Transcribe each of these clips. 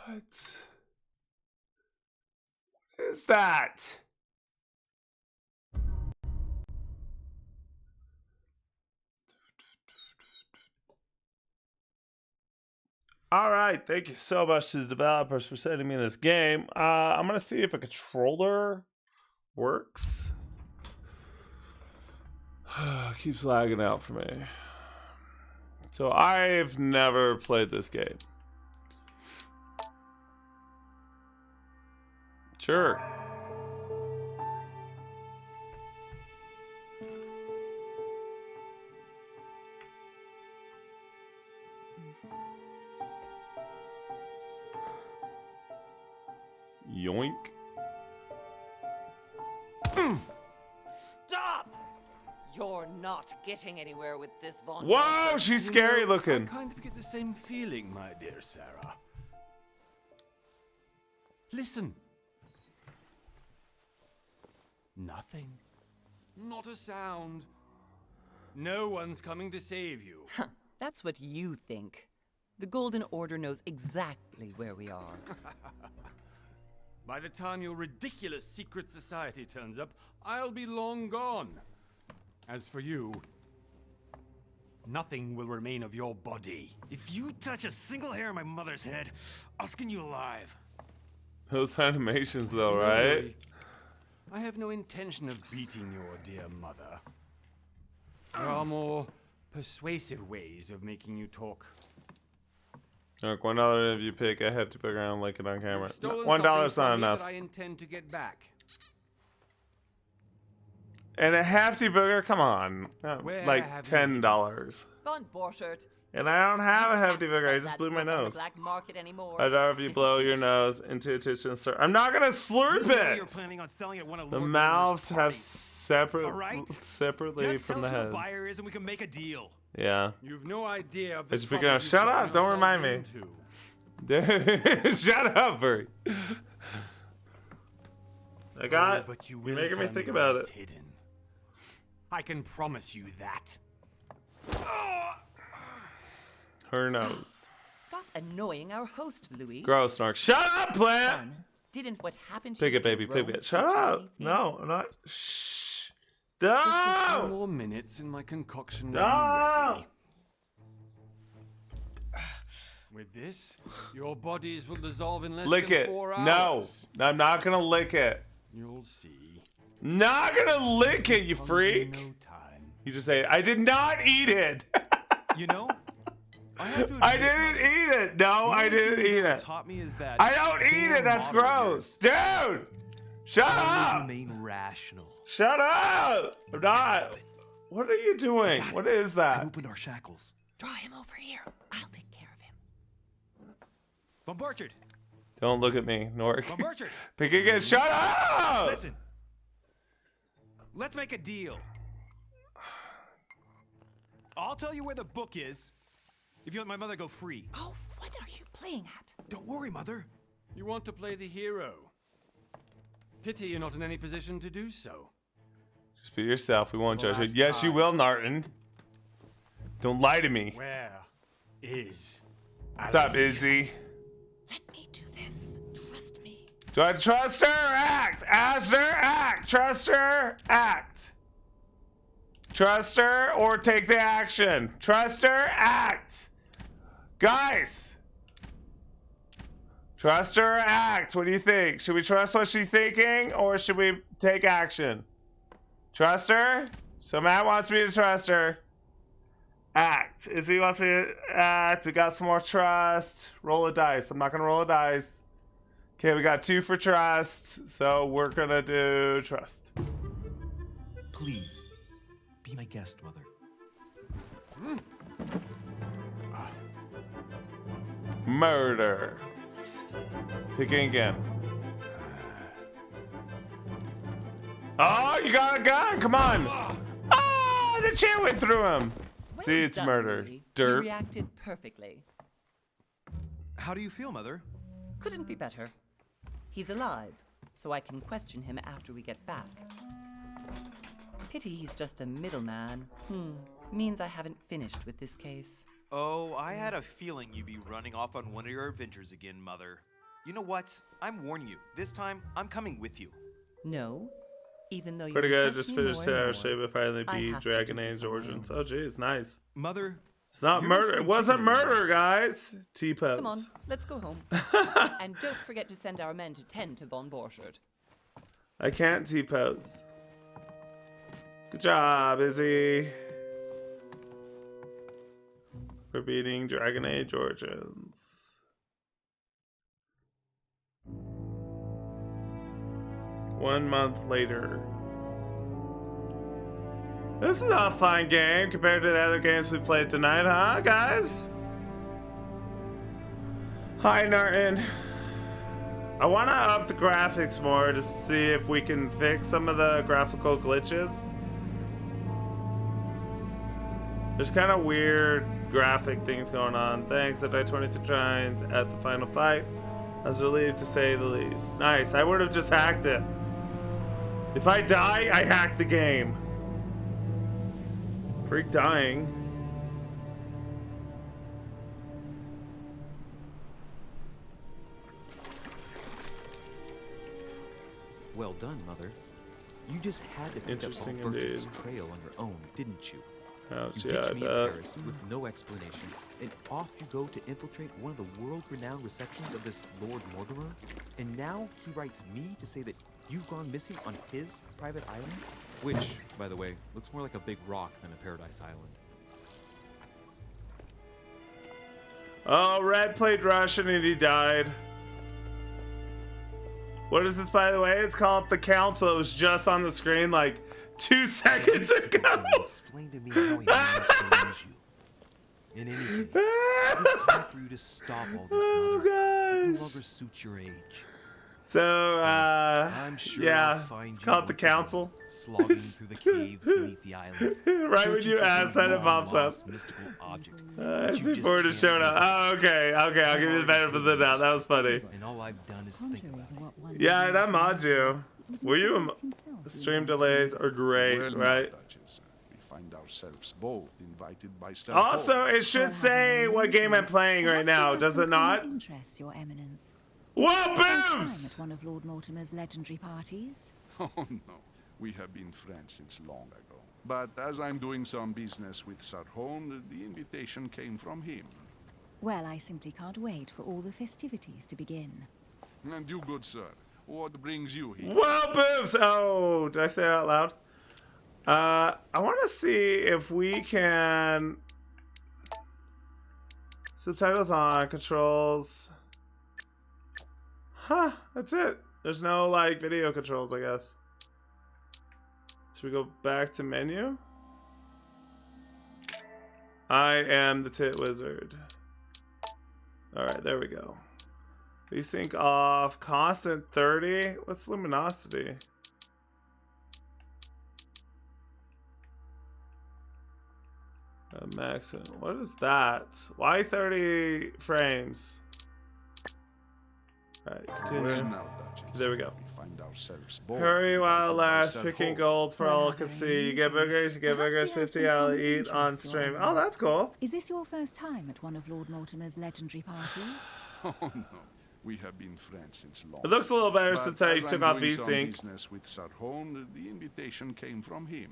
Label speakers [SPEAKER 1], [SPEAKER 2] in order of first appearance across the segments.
[SPEAKER 1] What is that? All right, thank you so much to the developers for sending me this game. I'm gonna see if a controller works. Keeps lagging out for me. So I've never played this game. Sure. Yoink.
[SPEAKER 2] Stop! You're not getting anywhere with this Von.
[SPEAKER 1] Whoa, she's scary looking.
[SPEAKER 3] I kind of get the same feeling, my dear Sarah. Listen. Nothing. Not a sound. No one's coming to save you.
[SPEAKER 2] That's what you think. The Golden Order knows exactly where we are.
[SPEAKER 3] By the time your ridiculous secret society turns up, I'll be long gone. As for you, nothing will remain of your body.
[SPEAKER 4] If you touch a single hair on my mother's head, I'll skin you alive.
[SPEAKER 1] Those animations, though,
[SPEAKER 3] Don't
[SPEAKER 1] right?
[SPEAKER 3] worry. I have no intention of beating your dear mother. There are more persuasive ways of making you talk.
[SPEAKER 1] Look, $1 if you pick a hefty burger and like it on camera.
[SPEAKER 3] You've stolen
[SPEAKER 1] $1 is
[SPEAKER 3] something
[SPEAKER 1] not
[SPEAKER 3] from me
[SPEAKER 1] enough.
[SPEAKER 3] that I intend to get back.
[SPEAKER 1] And a hefty burger, come on,
[SPEAKER 3] Where
[SPEAKER 1] like
[SPEAKER 3] have you
[SPEAKER 1] $10.
[SPEAKER 2] Von Borchert.
[SPEAKER 1] And I don't have a
[SPEAKER 2] you
[SPEAKER 1] hefty
[SPEAKER 2] can't
[SPEAKER 1] burger. I
[SPEAKER 2] sell
[SPEAKER 1] just
[SPEAKER 2] that
[SPEAKER 1] blew my
[SPEAKER 2] book on the
[SPEAKER 1] nose.
[SPEAKER 2] black market anymore.
[SPEAKER 1] I'd rather if you
[SPEAKER 2] This
[SPEAKER 1] blow
[SPEAKER 2] is
[SPEAKER 1] your
[SPEAKER 2] finished.
[SPEAKER 1] nose into a kitchen slurp. I'm not gonna slurp
[SPEAKER 4] You're
[SPEAKER 1] it.
[SPEAKER 4] planning on selling at one of
[SPEAKER 1] The
[SPEAKER 4] Lord
[SPEAKER 1] mouths
[SPEAKER 4] Mortimer's
[SPEAKER 1] have
[SPEAKER 4] parties. All right?
[SPEAKER 1] separately
[SPEAKER 4] Just
[SPEAKER 1] from
[SPEAKER 4] tell
[SPEAKER 1] the
[SPEAKER 4] us who the
[SPEAKER 1] head.
[SPEAKER 4] buyer is and we can make a deal.
[SPEAKER 1] Yeah.
[SPEAKER 3] You've no idea of the
[SPEAKER 1] It's picking
[SPEAKER 3] trouble
[SPEAKER 1] up.
[SPEAKER 3] you've
[SPEAKER 1] Shut
[SPEAKER 3] gotten
[SPEAKER 1] up! Don't
[SPEAKER 3] yourself
[SPEAKER 1] remind me.
[SPEAKER 3] into.
[SPEAKER 1] Dude, shut up, Furry. I got.
[SPEAKER 3] Oh, but you
[SPEAKER 1] You're
[SPEAKER 3] will
[SPEAKER 1] making me
[SPEAKER 3] tell
[SPEAKER 1] think
[SPEAKER 3] where
[SPEAKER 1] about
[SPEAKER 3] it's
[SPEAKER 1] it.
[SPEAKER 3] hidden. I can promise you that.
[SPEAKER 1] Her nose.
[SPEAKER 2] Stop annoying our host, Louis.
[SPEAKER 1] Gross, Narc. Shut up, plant.
[SPEAKER 2] Son, didn't what happened to
[SPEAKER 1] Pick
[SPEAKER 2] you
[SPEAKER 1] it, baby.
[SPEAKER 2] in
[SPEAKER 1] Pick
[SPEAKER 2] Rome
[SPEAKER 1] it. Shut
[SPEAKER 2] teach you
[SPEAKER 1] up.
[SPEAKER 2] anything?
[SPEAKER 1] No, I'm not. Shh.
[SPEAKER 3] Just a few
[SPEAKER 1] No.
[SPEAKER 3] more minutes and my concoction will be
[SPEAKER 1] No.
[SPEAKER 3] ready. With this, your bodies will dissolve in less
[SPEAKER 1] Lick
[SPEAKER 3] than
[SPEAKER 1] it.
[SPEAKER 3] 4
[SPEAKER 1] No,
[SPEAKER 3] hours.
[SPEAKER 1] I'm not gonna lick it.
[SPEAKER 3] You'll see.
[SPEAKER 1] Not gonna lick it, you
[SPEAKER 3] Comes in
[SPEAKER 1] freak.
[SPEAKER 3] No time.
[SPEAKER 1] You just say, I did not eat it.
[SPEAKER 4] You know, I have to
[SPEAKER 1] I
[SPEAKER 4] admit,
[SPEAKER 1] didn't
[SPEAKER 4] Mother,
[SPEAKER 1] eat it. No,
[SPEAKER 4] the
[SPEAKER 1] I
[SPEAKER 4] only thing
[SPEAKER 1] didn't
[SPEAKER 4] you
[SPEAKER 1] eat
[SPEAKER 4] ever
[SPEAKER 1] it.
[SPEAKER 4] Taught me is that
[SPEAKER 1] I don't eat
[SPEAKER 4] being
[SPEAKER 1] it. That's
[SPEAKER 4] moderate
[SPEAKER 1] gross. Dude, shut
[SPEAKER 4] always
[SPEAKER 1] up.
[SPEAKER 4] remain rational.
[SPEAKER 1] Shut up. I'm not. What are you doing?
[SPEAKER 4] Got it.
[SPEAKER 1] What is
[SPEAKER 4] I've
[SPEAKER 1] that?
[SPEAKER 4] opened our shackles.
[SPEAKER 2] Draw him over here. I'll take care of him.
[SPEAKER 4] Von Borchard,
[SPEAKER 1] Don't look at me, Nork.
[SPEAKER 4] Von Borchard,
[SPEAKER 1] Pick again. Shut up.
[SPEAKER 4] listen. Let's make a deal. I'll tell you where the book is if you let my mother go free.
[SPEAKER 2] Oh, what are you playing at?
[SPEAKER 4] Don't worry, Mother.
[SPEAKER 3] You want to play the hero. Pity you're not in any position to do so.
[SPEAKER 1] Just be yourself. We won't judge it.
[SPEAKER 3] Last
[SPEAKER 1] Yes, you
[SPEAKER 3] time.
[SPEAKER 1] will, Narton. Don't lie to me.
[SPEAKER 3] Where is
[SPEAKER 1] What's up, Izzy?
[SPEAKER 2] Let me do this. Trust me.
[SPEAKER 1] Do I trust her or act? Ask her, act. Trust her, act. Trust her or take the action. Trust her, act. Guys. Trust her or act. What do you think? Should we trust what she's thinking or should we take action? Trust her? So Matt wants me to trust her. Act. Izzy wants me to act. We got some more trust. Roll a dice. I'm not going to roll a dice. Okay, we got 2 for trust. So we're going to do trust.
[SPEAKER 5] Please, be my guest, Mother.
[SPEAKER 1] Murder. Picking again. Oh, you got a gun. Come on. Oh, the chair went through him.
[SPEAKER 2] Well
[SPEAKER 1] See, it's
[SPEAKER 2] done,
[SPEAKER 1] murder.
[SPEAKER 2] Louis. You
[SPEAKER 1] Dirt.
[SPEAKER 2] reacted perfectly.
[SPEAKER 4] How do you feel, Mother?
[SPEAKER 2] Couldn't be better. He's alive, so I can question him after we get back. Pity he's just a middleman. Means I haven't finished with this case.
[SPEAKER 6] Oh, I had a feeling you'd be running off on one of your adventures again, Mother. You know what? I'm warning you. This time, I'm coming with you.
[SPEAKER 2] No. Even though you
[SPEAKER 1] Pretty good.
[SPEAKER 2] impress
[SPEAKER 1] Just
[SPEAKER 2] me
[SPEAKER 1] finished
[SPEAKER 2] more
[SPEAKER 1] Sarah
[SPEAKER 2] and
[SPEAKER 1] Shape
[SPEAKER 2] more,
[SPEAKER 1] and finally
[SPEAKER 2] I
[SPEAKER 1] beat
[SPEAKER 2] have to
[SPEAKER 1] Dragon
[SPEAKER 2] do this
[SPEAKER 1] Age
[SPEAKER 2] on my
[SPEAKER 1] Origins.
[SPEAKER 2] own.
[SPEAKER 1] Oh, geez, nice.
[SPEAKER 4] Mother,
[SPEAKER 1] It's not
[SPEAKER 4] You're
[SPEAKER 1] murder.
[SPEAKER 4] just
[SPEAKER 1] It wasn't
[SPEAKER 4] chicken anymore.
[SPEAKER 1] murder, guys. T-pose.
[SPEAKER 2] Come on, let's go home. And don't forget to send our men to tend to Von Borchardt.
[SPEAKER 1] I can't T-pose. Good job, Izzy. For beating Dragon Age Origins. One month later. This is a fun game compared to the other games we played tonight, huh, guys? Hi, Narton. I want to up the graphics more to see if we can fix some of the graphical glitches. There's kind of weird graphic things going on. Thanks, that I 20 to try at the final fight. I was relieved to say the least. Nice. I would have just hacked it. If I die, I hack the game. Freak dying.
[SPEAKER 5] Well done, Mother. You just had to pick up
[SPEAKER 1] Interesting
[SPEAKER 5] Von Borchart's
[SPEAKER 1] indeed.
[SPEAKER 5] trail on your own, didn't you?
[SPEAKER 1] Ouch,
[SPEAKER 5] You
[SPEAKER 1] yeah, I
[SPEAKER 5] ditched me in
[SPEAKER 1] bet.
[SPEAKER 5] Paris with no explanation, and off you go to infiltrate one of the world-renowned receptions of this Lord Mortimer? And now he writes me to say that you've gone missing on his private island? Which, by the way, looks more like a big rock than a paradise island.
[SPEAKER 1] Oh, Red played Russian and he died. What is this, by the way? It's called The Council. It was just on the screen like 2 seconds ago.
[SPEAKER 5] Can you explain to me how he managed to lose you? In any case, it's time for you to stop all this,
[SPEAKER 1] Oh,
[SPEAKER 5] Mother. It no
[SPEAKER 1] gosh.
[SPEAKER 5] longer suits your age.
[SPEAKER 1] So,
[SPEAKER 5] I'm sure
[SPEAKER 1] yeah,
[SPEAKER 5] I'll find
[SPEAKER 1] it's
[SPEAKER 5] you
[SPEAKER 1] called The
[SPEAKER 5] once again,
[SPEAKER 1] Council.
[SPEAKER 5] slogging through the caves beneath the island.
[SPEAKER 1] Right when
[SPEAKER 5] searching
[SPEAKER 1] you
[SPEAKER 5] for
[SPEAKER 1] ask
[SPEAKER 5] some
[SPEAKER 1] that, it pops up.
[SPEAKER 5] long-lost mystical object
[SPEAKER 1] I
[SPEAKER 5] that you
[SPEAKER 1] see
[SPEAKER 5] just
[SPEAKER 1] forward to
[SPEAKER 5] can't
[SPEAKER 1] showing up.
[SPEAKER 5] locate.
[SPEAKER 1] Oh, okay, I'll give you the benefit of the doubt. That was funny.
[SPEAKER 5] And all I've done is think about it.
[SPEAKER 1] Yeah, and I'm Maju. Were you stream delays are great,
[SPEAKER 7] Well,
[SPEAKER 1] right?
[SPEAKER 7] Duchess, we find ourselves both invited by
[SPEAKER 1] Also, it should say what game I'm playing right now, does it not?
[SPEAKER 8] Interest, Your Eminence.
[SPEAKER 1] Whoa,
[SPEAKER 8] Time
[SPEAKER 1] boobs!
[SPEAKER 8] at one of Lord Mortimer's legendary parties.
[SPEAKER 7] Oh no, we have been friends since long ago. But as I'm doing some business with Sarhon, the invitation came from him.
[SPEAKER 8] Well, I simply can't wait for all the festivities to begin.
[SPEAKER 7] And you, good sir, what brings you here?
[SPEAKER 1] Whoa, boobs! Oh, did I say that out loud? I want to see if we can... Subtitles on, controls... Huh, that's it. There's no, like, video controls, I guess. So we go back to menu. I am the Tit Wizard. Alright, there we go. Resync off. Constant 30? What's luminosity? Maximum. What is that? Why 30 frames? Alright, continue.
[SPEAKER 7] Well now, Duchess,
[SPEAKER 1] There we go.
[SPEAKER 7] we find ourselves both
[SPEAKER 1] Hurry while
[SPEAKER 7] invited by
[SPEAKER 1] lasts, picking
[SPEAKER 7] Sarhon.
[SPEAKER 1] gold for all
[SPEAKER 8] Well,
[SPEAKER 1] can
[SPEAKER 8] very
[SPEAKER 1] see. You get
[SPEAKER 8] easy.
[SPEAKER 1] burgers, you get
[SPEAKER 8] Perhaps
[SPEAKER 1] burgers,
[SPEAKER 8] we have
[SPEAKER 1] 50
[SPEAKER 8] some
[SPEAKER 1] I'll
[SPEAKER 8] common
[SPEAKER 1] eat
[SPEAKER 8] interests,
[SPEAKER 1] on
[SPEAKER 8] Your
[SPEAKER 1] stream. Oh,
[SPEAKER 8] Eminence.
[SPEAKER 1] that's cool.
[SPEAKER 8] Is this your first time at one of Lord Mortimer's legendary parties?
[SPEAKER 7] Oh no, we have been friends since long.
[SPEAKER 1] It looks a little better
[SPEAKER 7] But
[SPEAKER 1] since I
[SPEAKER 7] as
[SPEAKER 1] took
[SPEAKER 7] I'm
[SPEAKER 1] off
[SPEAKER 7] doing some
[SPEAKER 1] VSync.
[SPEAKER 7] business with Sarhon, the invitation came from him.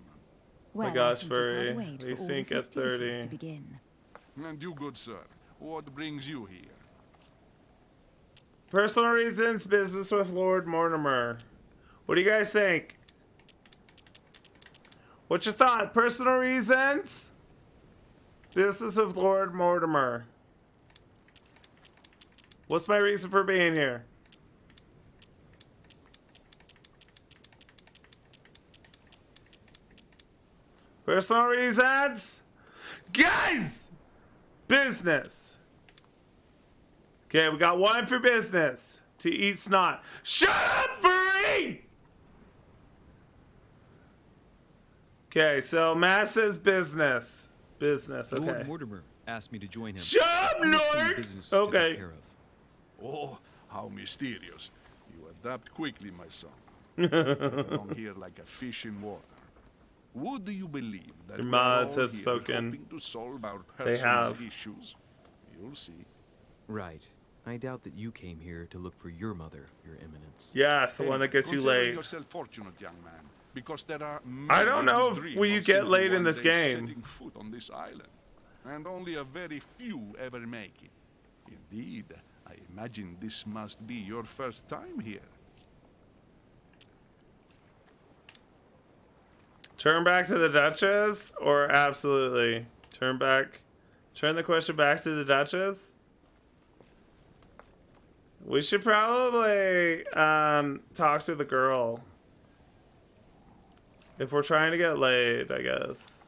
[SPEAKER 8] Well,
[SPEAKER 1] gosh,
[SPEAKER 8] I simply
[SPEAKER 1] Furry.
[SPEAKER 8] can't wait
[SPEAKER 1] We
[SPEAKER 8] for all
[SPEAKER 1] sync
[SPEAKER 8] the
[SPEAKER 1] at
[SPEAKER 8] festivities
[SPEAKER 1] 30.
[SPEAKER 8] to begin.
[SPEAKER 7] And you, good sir, what brings you here?
[SPEAKER 1] Personal reasons, business with Lord Mortimer. What do you guys think? What's your thought? Personal reasons? Business with Lord Mortimer. What's my reason for being here? Personal reasons? Guys! Business. Okay, we got one for business. To eat snot. Shut up, furry! Okay, so Matt says business. Business, okay.
[SPEAKER 5] Lord Mortimer asked me to join him.
[SPEAKER 1] Shut up,
[SPEAKER 5] I have some
[SPEAKER 1] Lord!
[SPEAKER 5] business to take
[SPEAKER 1] Okay.
[SPEAKER 5] care of.
[SPEAKER 7] Oh, how mysterious. You adapt quickly, my son. I belong here like a fish in water. Would you believe that
[SPEAKER 1] Your
[SPEAKER 7] we're
[SPEAKER 1] mods
[SPEAKER 7] all
[SPEAKER 1] have
[SPEAKER 7] here
[SPEAKER 1] spoken.
[SPEAKER 7] hoping to solve our
[SPEAKER 1] They
[SPEAKER 7] personal
[SPEAKER 1] have.
[SPEAKER 7] issues? You'll see.
[SPEAKER 5] Right. I doubt that you came here to look for your mother, Your Eminence.
[SPEAKER 1] Yes, the one that gets you
[SPEAKER 7] Consider
[SPEAKER 1] laid.
[SPEAKER 7] yourself fortunate, young man, because there are
[SPEAKER 1] I don't
[SPEAKER 7] many
[SPEAKER 1] know
[SPEAKER 7] who
[SPEAKER 1] if
[SPEAKER 7] dream
[SPEAKER 1] will you
[SPEAKER 7] of
[SPEAKER 1] get
[SPEAKER 7] simply
[SPEAKER 1] laid in
[SPEAKER 7] one
[SPEAKER 1] this
[SPEAKER 7] day
[SPEAKER 1] game.
[SPEAKER 7] setting foot on this island, and only a very few ever make it. Indeed, I imagine this must be your first time here.
[SPEAKER 1] Turn back to the Duchess, or absolutely turn back? Turn the question back to the Duchess. We should probably talk to the girl if we're trying to get laid, I guess.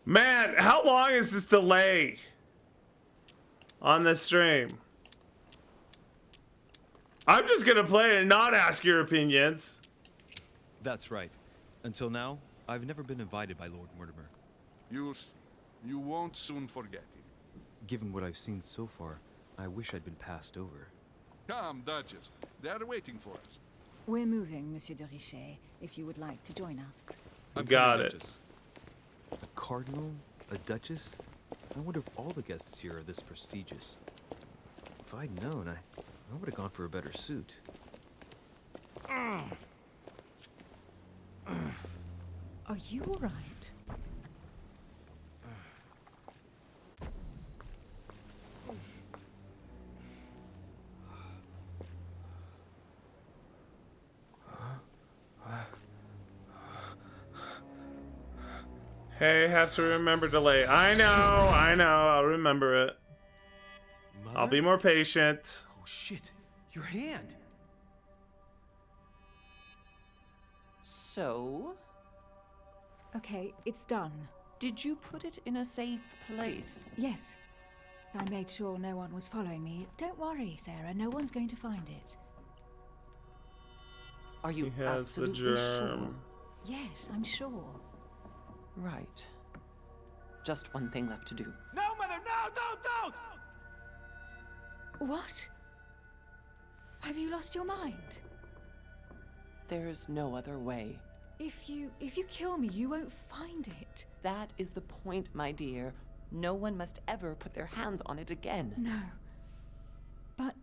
[SPEAKER 1] Man, how long is this delay on this stream? I'm just gonna play and not ask your opinions.
[SPEAKER 5] That's right. Until now, I've never been invited by Lord Mortimer.
[SPEAKER 7] You won't soon forget it.
[SPEAKER 5] Given what I've seen so far, I wish I'd been passed over.
[SPEAKER 7] Come, Duchess. They're waiting for us.
[SPEAKER 8] We're moving, Monsieur de Richet, if you would like to join us.
[SPEAKER 5] I'm
[SPEAKER 1] Got
[SPEAKER 5] coming,
[SPEAKER 1] it.
[SPEAKER 5] Duchess. A cardinal? A duchess? I wonder if all the guests here are this prestigious. If I'd known, I would have gone for a better suit.
[SPEAKER 8] Are you all right?
[SPEAKER 1] Hey, have to remember delay. I know, I'll remember it. I'll be more patient.
[SPEAKER 3] Oh shit! Your hand!
[SPEAKER 2] So,
[SPEAKER 8] Okay, it's done.
[SPEAKER 2] did you put it in a safe place?
[SPEAKER 8] Yes. I made sure no one was following me. Don't worry, Sarah, no one's going to find it.
[SPEAKER 2] Are you
[SPEAKER 1] He has the
[SPEAKER 2] absolutely
[SPEAKER 1] germ.
[SPEAKER 8] Yes, I'm sure.
[SPEAKER 2] sure? Right. Just one thing left to do.
[SPEAKER 4] No, Mother, no, don't!
[SPEAKER 8] What? Have you lost your mind?
[SPEAKER 2] There's no other way.
[SPEAKER 8] If you kill me, you won't find it.
[SPEAKER 2] That is the point, my dear. No one must ever put their hands on it again.
[SPEAKER 8] No. But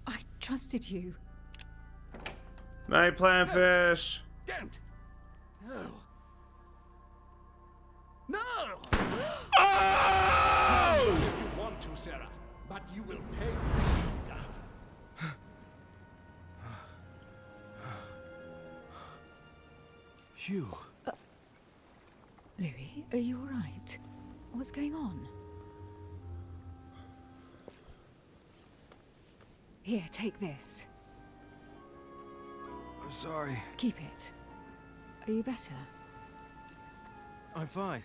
[SPEAKER 8] I trusted you.
[SPEAKER 1] Night plan fish.
[SPEAKER 4] Don't! No. No!
[SPEAKER 1] Oh!
[SPEAKER 4] You want to, Sarah, but you will pay.
[SPEAKER 3] Hugh.
[SPEAKER 8] Louis, are you all right? What's going on? Here, take this.
[SPEAKER 3] I'm sorry.
[SPEAKER 8] Keep it. Are you better?
[SPEAKER 3] I'm fine.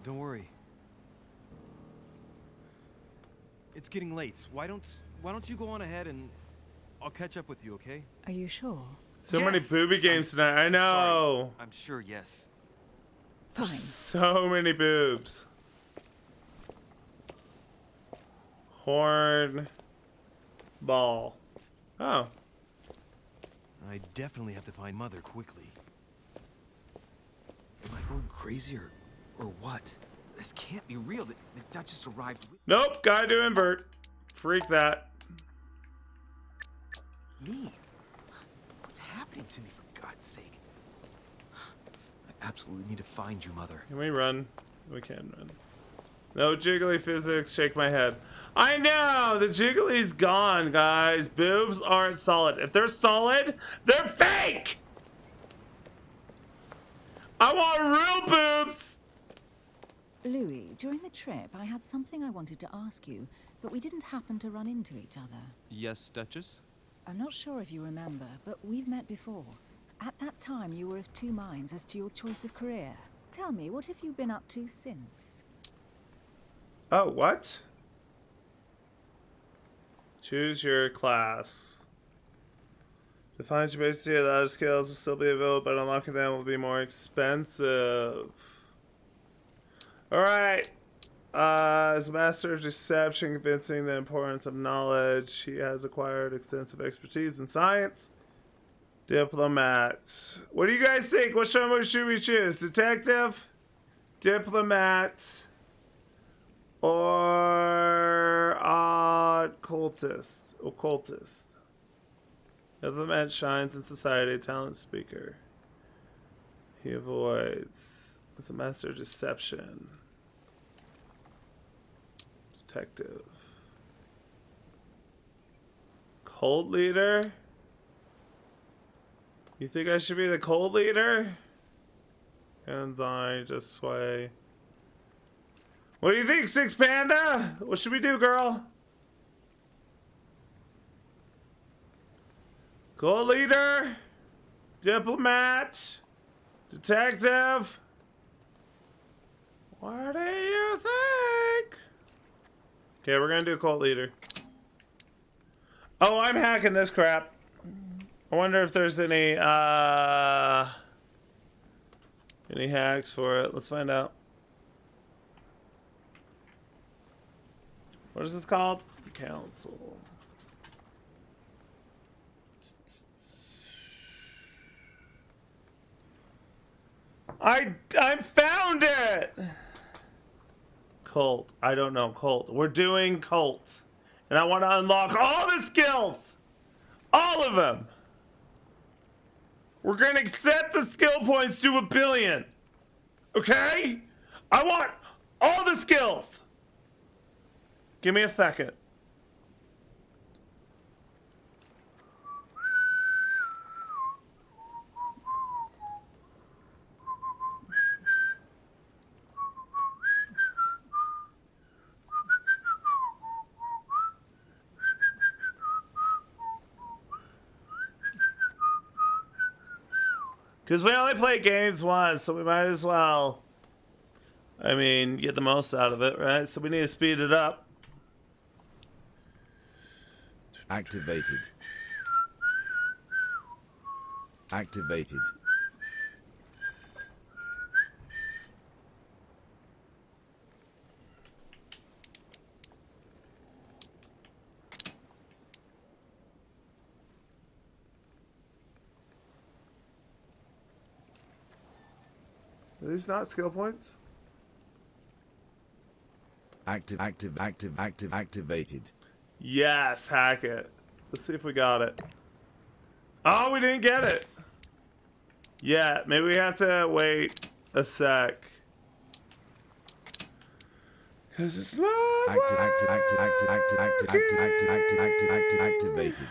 [SPEAKER 3] Don't worry. It's getting late. Why don't you go on ahead and I'll catch up with you, okay?
[SPEAKER 8] Are you sure?
[SPEAKER 1] So many
[SPEAKER 3] Yes!
[SPEAKER 1] booby games tonight. I know.
[SPEAKER 6] I'm sure, yes.
[SPEAKER 8] Fine.
[SPEAKER 1] So many boobs. Horn. Ball. Oh.
[SPEAKER 3] I definitely have to find Mother quickly.
[SPEAKER 5] Am I going crazy or what? This can't be real. The Duchess arrived with
[SPEAKER 1] Nope. Gotta do invert. Freak that.
[SPEAKER 5] me. What's happening to me, for God's sake? I absolutely need to find you, Mother.
[SPEAKER 1] Can we run? We can run. No jiggly physics. Shake my head. I know! The jiggly's gone, guys. Boobs aren't solid. If they're solid, they're fake! I want real boobs!
[SPEAKER 8] Louis, during the trip, I had something I wanted to ask you, but we didn't happen to run into each other.
[SPEAKER 5] Yes, Duchess?
[SPEAKER 8] I'm not sure if you remember, but we've met before. At that time, you were of two minds as to your choice of career. Tell me, what have you been up to since?
[SPEAKER 1] Oh, what? Choose your class. Define your basically the other skills will still be available, but unlocking them will be more expensive. Alright. As a master of deception, convincing the importance of knowledge, he has acquired extensive expertise in science. Diplomat. What do you guys think? Which one should we choose? Detective? Diplomat? Or occultist. Occultist. Implement shines in society. Talent speaker. He avoids. Is a master of deception. Detective. Cult leader? You think I should be the cult leader? Hands on, just sway. What do you think, Six Panda? What should we do, girl? Cult leader? Diplomat? Detective? What do you think? Okay, we're gonna do cult leader. Oh, I'm hacking this crap. I wonder if there's any hacks for it. Let's find out. What is this called? Council. I found it. Cult. I don't know. Cult. We're doing cult. And I want to unlock all the skills. All of them. We're going to set the skill points to 1 billion. Okay? I want all the skills. Give me a second. Because we only play games once, so we might as well, I mean, get the most out of it, right? So we need to speed it up.
[SPEAKER 9] Activated. Activated.
[SPEAKER 1] Are these not skill points?
[SPEAKER 9] Activated.
[SPEAKER 1] Yes, hack it. Let's see if we got it. Oh, we didn't get it. Yeah, maybe we have to wait a sec. Because it's not
[SPEAKER 9] Activated.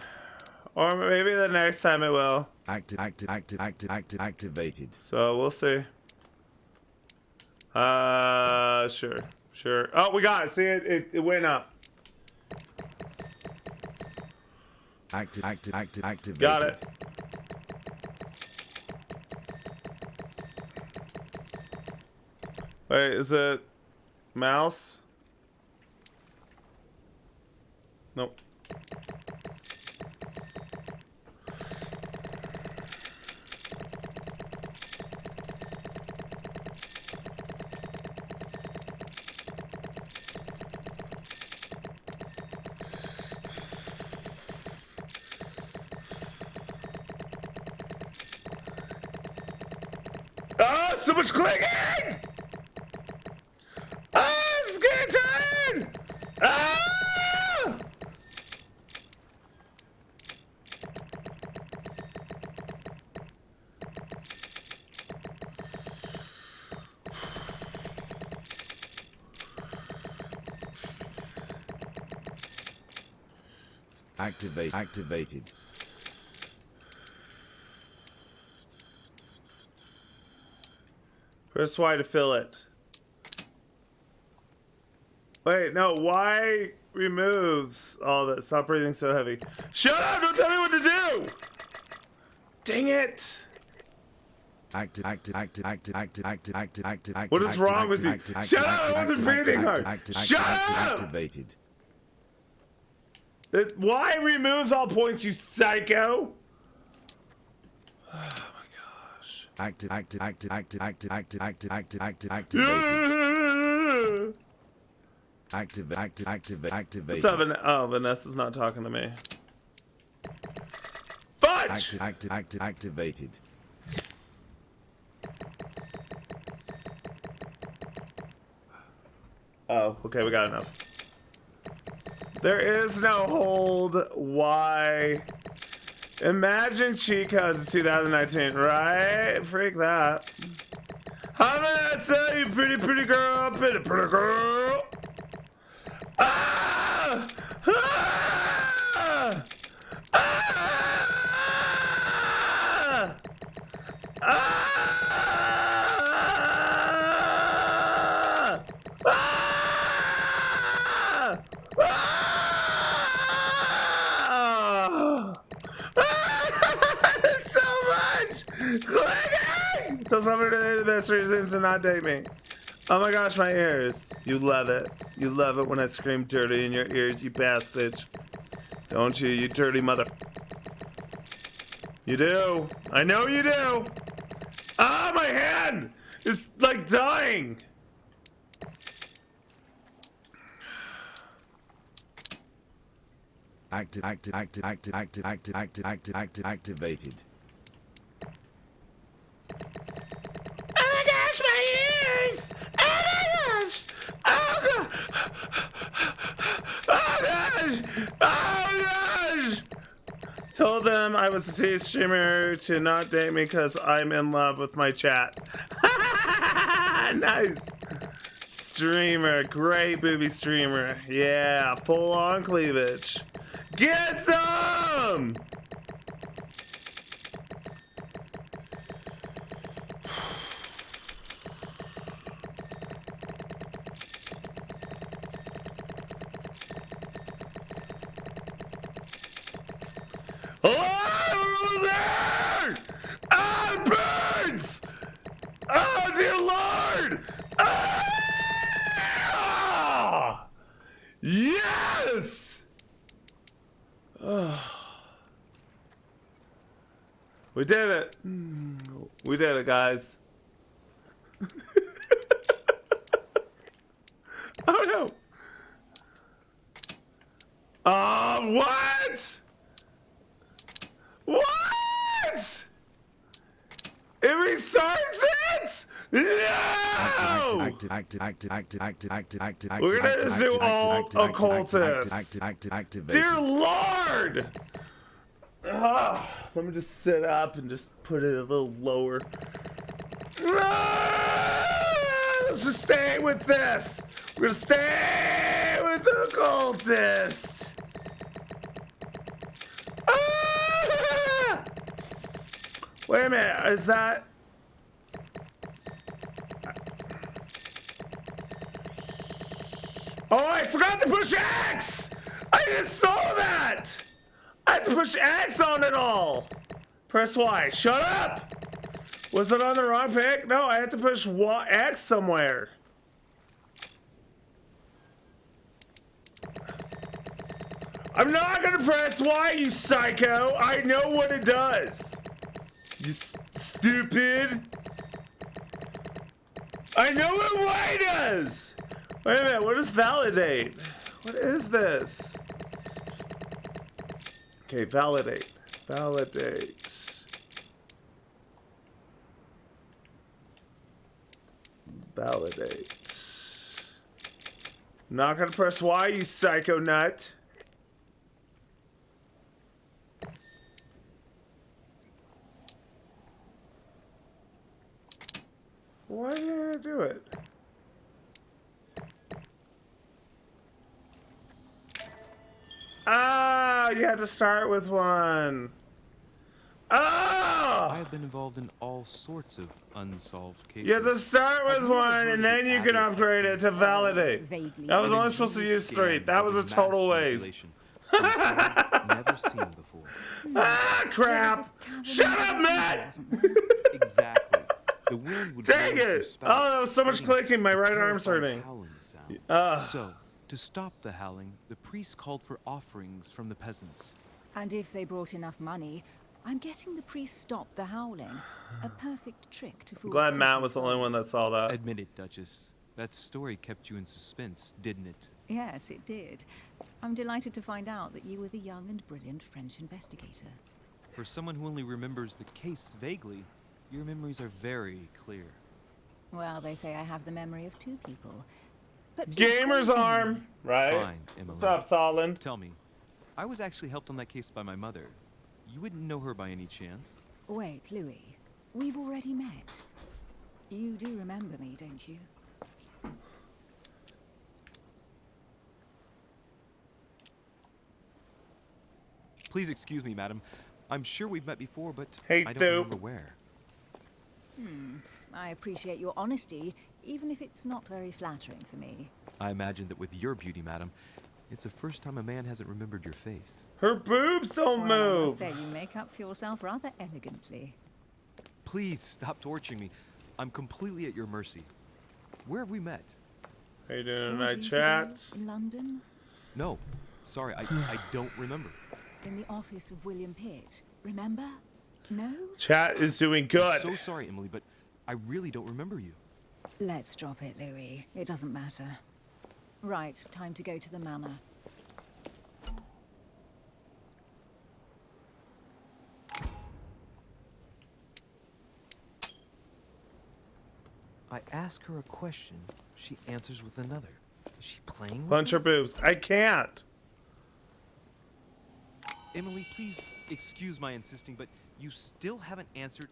[SPEAKER 1] Or maybe the next time it will.
[SPEAKER 9] Activated.
[SPEAKER 1] So we'll see. Sure. Oh, we got it. See it went up.
[SPEAKER 9] Activated.
[SPEAKER 1] Got it. Wait, is it mouse? Nope. Oh, so much clicking! Oh, it's getting tired! Ah!
[SPEAKER 9] Activated.
[SPEAKER 1] Press Y to fill it. Wait, no, Y removes all that. Stop breathing so heavy. Shut up! Don't tell me what to do! Dang it! What is wrong with you? Shut up! I wasn't breathing hard! Shut up!
[SPEAKER 9] Activated.
[SPEAKER 1] Y removes all points, you psycho!
[SPEAKER 9] Activated.
[SPEAKER 1] What's up, oh, Vanessa's not talking to me. Fudge!
[SPEAKER 9] Activated.
[SPEAKER 1] Oh, okay, we got enough. There is no hold. Why? Imagine cheat codes in 2019, right? Freak that. How did I tell you, pretty girl, pretty girl? Ah! Ah! Ah! Ah! So much clicking. Tell somebody the best reasons to not date me. Oh my gosh, my ears. You love it. You love it when I scream dirty in your ears, you bastard. Don't you, you dirty mother. You do. I know you do. Ah, my hand is like dying.
[SPEAKER 9] Activated.
[SPEAKER 1] Oh my gosh, my ears! Oh my gosh! Oh gosh! Oh gosh! Oh gosh! Told them I was a TV streamer to not date me because I'm in love with my chat. Nice! Streamer, great booby streamer. Yeah, full on cleavage. Get some! Oh, there! Ah, birds! Oh, dear Lord! Ah! Yes! We did it. We did it, guys. Oh no. What? What? It restarts it? No! We're gonna just do alt occultist. Dear Lord! Let me just sit up and just put it a little lower. Let's just stay with this. We're gonna stay with the occultist. Wait a minute, is that? Oh, I forgot to push X! I just saw that! I had to push X on it all! Press Y. Shut up! Was it on the wrong pick? No, I had to push X somewhere. I'm not gonna press Y, you psycho! I know what it does! You stupid! I know what Y does! Wait a minute, what is validate? What is this? Okay, validate. Validate. Validate. Not gonna press Y, you psycho nut. Why did I do it? Ah, you had to start with one.
[SPEAKER 5] I
[SPEAKER 1] Oh!
[SPEAKER 5] have been involved in all sorts of unsolved cases.
[SPEAKER 1] You have to start with one, and then you can upgrade it to validate.
[SPEAKER 8] Vaguely.
[SPEAKER 1] I was only supposed to use 3. That was a total waste.
[SPEAKER 5] Never seen before.
[SPEAKER 1] Ah, crap! Shut up, Matt!
[SPEAKER 5] Exactly. The wind would
[SPEAKER 1] Dang
[SPEAKER 5] blow
[SPEAKER 1] it!
[SPEAKER 5] through
[SPEAKER 1] Oh, there was so much
[SPEAKER 5] spouts,
[SPEAKER 1] clicking. My right arm's
[SPEAKER 5] terrifying
[SPEAKER 1] hurting.
[SPEAKER 5] howling sound.
[SPEAKER 1] Ugh.
[SPEAKER 5] So, to stop the howling, the priest called for offerings from the peasants.
[SPEAKER 8] And if they brought enough money, I'm guessing the priest stopped the howling. A perfect trick to fool.
[SPEAKER 1] Glad Matt
[SPEAKER 8] simple
[SPEAKER 1] was the only one that
[SPEAKER 8] souls.
[SPEAKER 1] saw that.
[SPEAKER 5] Admit it, Duchess. That story kept you in suspense, didn't it?
[SPEAKER 8] Yes, it did. I'm delighted to find out that you were the young and brilliant French investigator.
[SPEAKER 5] For someone who only remembers the case vaguely, your memories are very clear.
[SPEAKER 8] Well, they say I have the memory of 2 people. But
[SPEAKER 1] Gamer's arm, right?
[SPEAKER 6] Fine, Emily.
[SPEAKER 1] What's up, Tholland?
[SPEAKER 6] Tell me, I was actually helped on that case by my mother. You wouldn't know her by any chance?
[SPEAKER 8] Wait, Louis. We've already met. You do remember me, don't you?
[SPEAKER 6] Please excuse me, madam. I'm sure we've met before, but
[SPEAKER 1] Hey,
[SPEAKER 6] I don't
[SPEAKER 1] Doop.
[SPEAKER 6] remember where.
[SPEAKER 8] I appreciate your honesty, even if it's not very flattering for me.
[SPEAKER 6] I imagine that with your beauty, madam, it's the first time a man hasn't remembered your face.
[SPEAKER 1] Her boobs don't
[SPEAKER 8] Well, I must
[SPEAKER 1] move.
[SPEAKER 8] say, you make up for yourself rather elegantly.
[SPEAKER 6] Please stop torturing me. I'm completely at your mercy. Where have we met?
[SPEAKER 1] How you doing
[SPEAKER 8] 4
[SPEAKER 1] tonight,
[SPEAKER 8] years
[SPEAKER 1] chat?
[SPEAKER 8] ago In London,
[SPEAKER 6] No. Sorry, I don't remember.
[SPEAKER 8] in the office of William Pitt. Remember? No?
[SPEAKER 1] Chat is doing
[SPEAKER 6] I'm
[SPEAKER 1] good.
[SPEAKER 6] so sorry, Emily, but I really don't remember you.
[SPEAKER 8] Let's drop it, Louis. It doesn't matter. Right, time to go to the manor.
[SPEAKER 5] I ask her a question, she answers with another. Is she playing with
[SPEAKER 1] Punch
[SPEAKER 5] me?
[SPEAKER 1] her boobs. I can't.
[SPEAKER 6] Emily, please excuse my insisting, but you still haven't answered.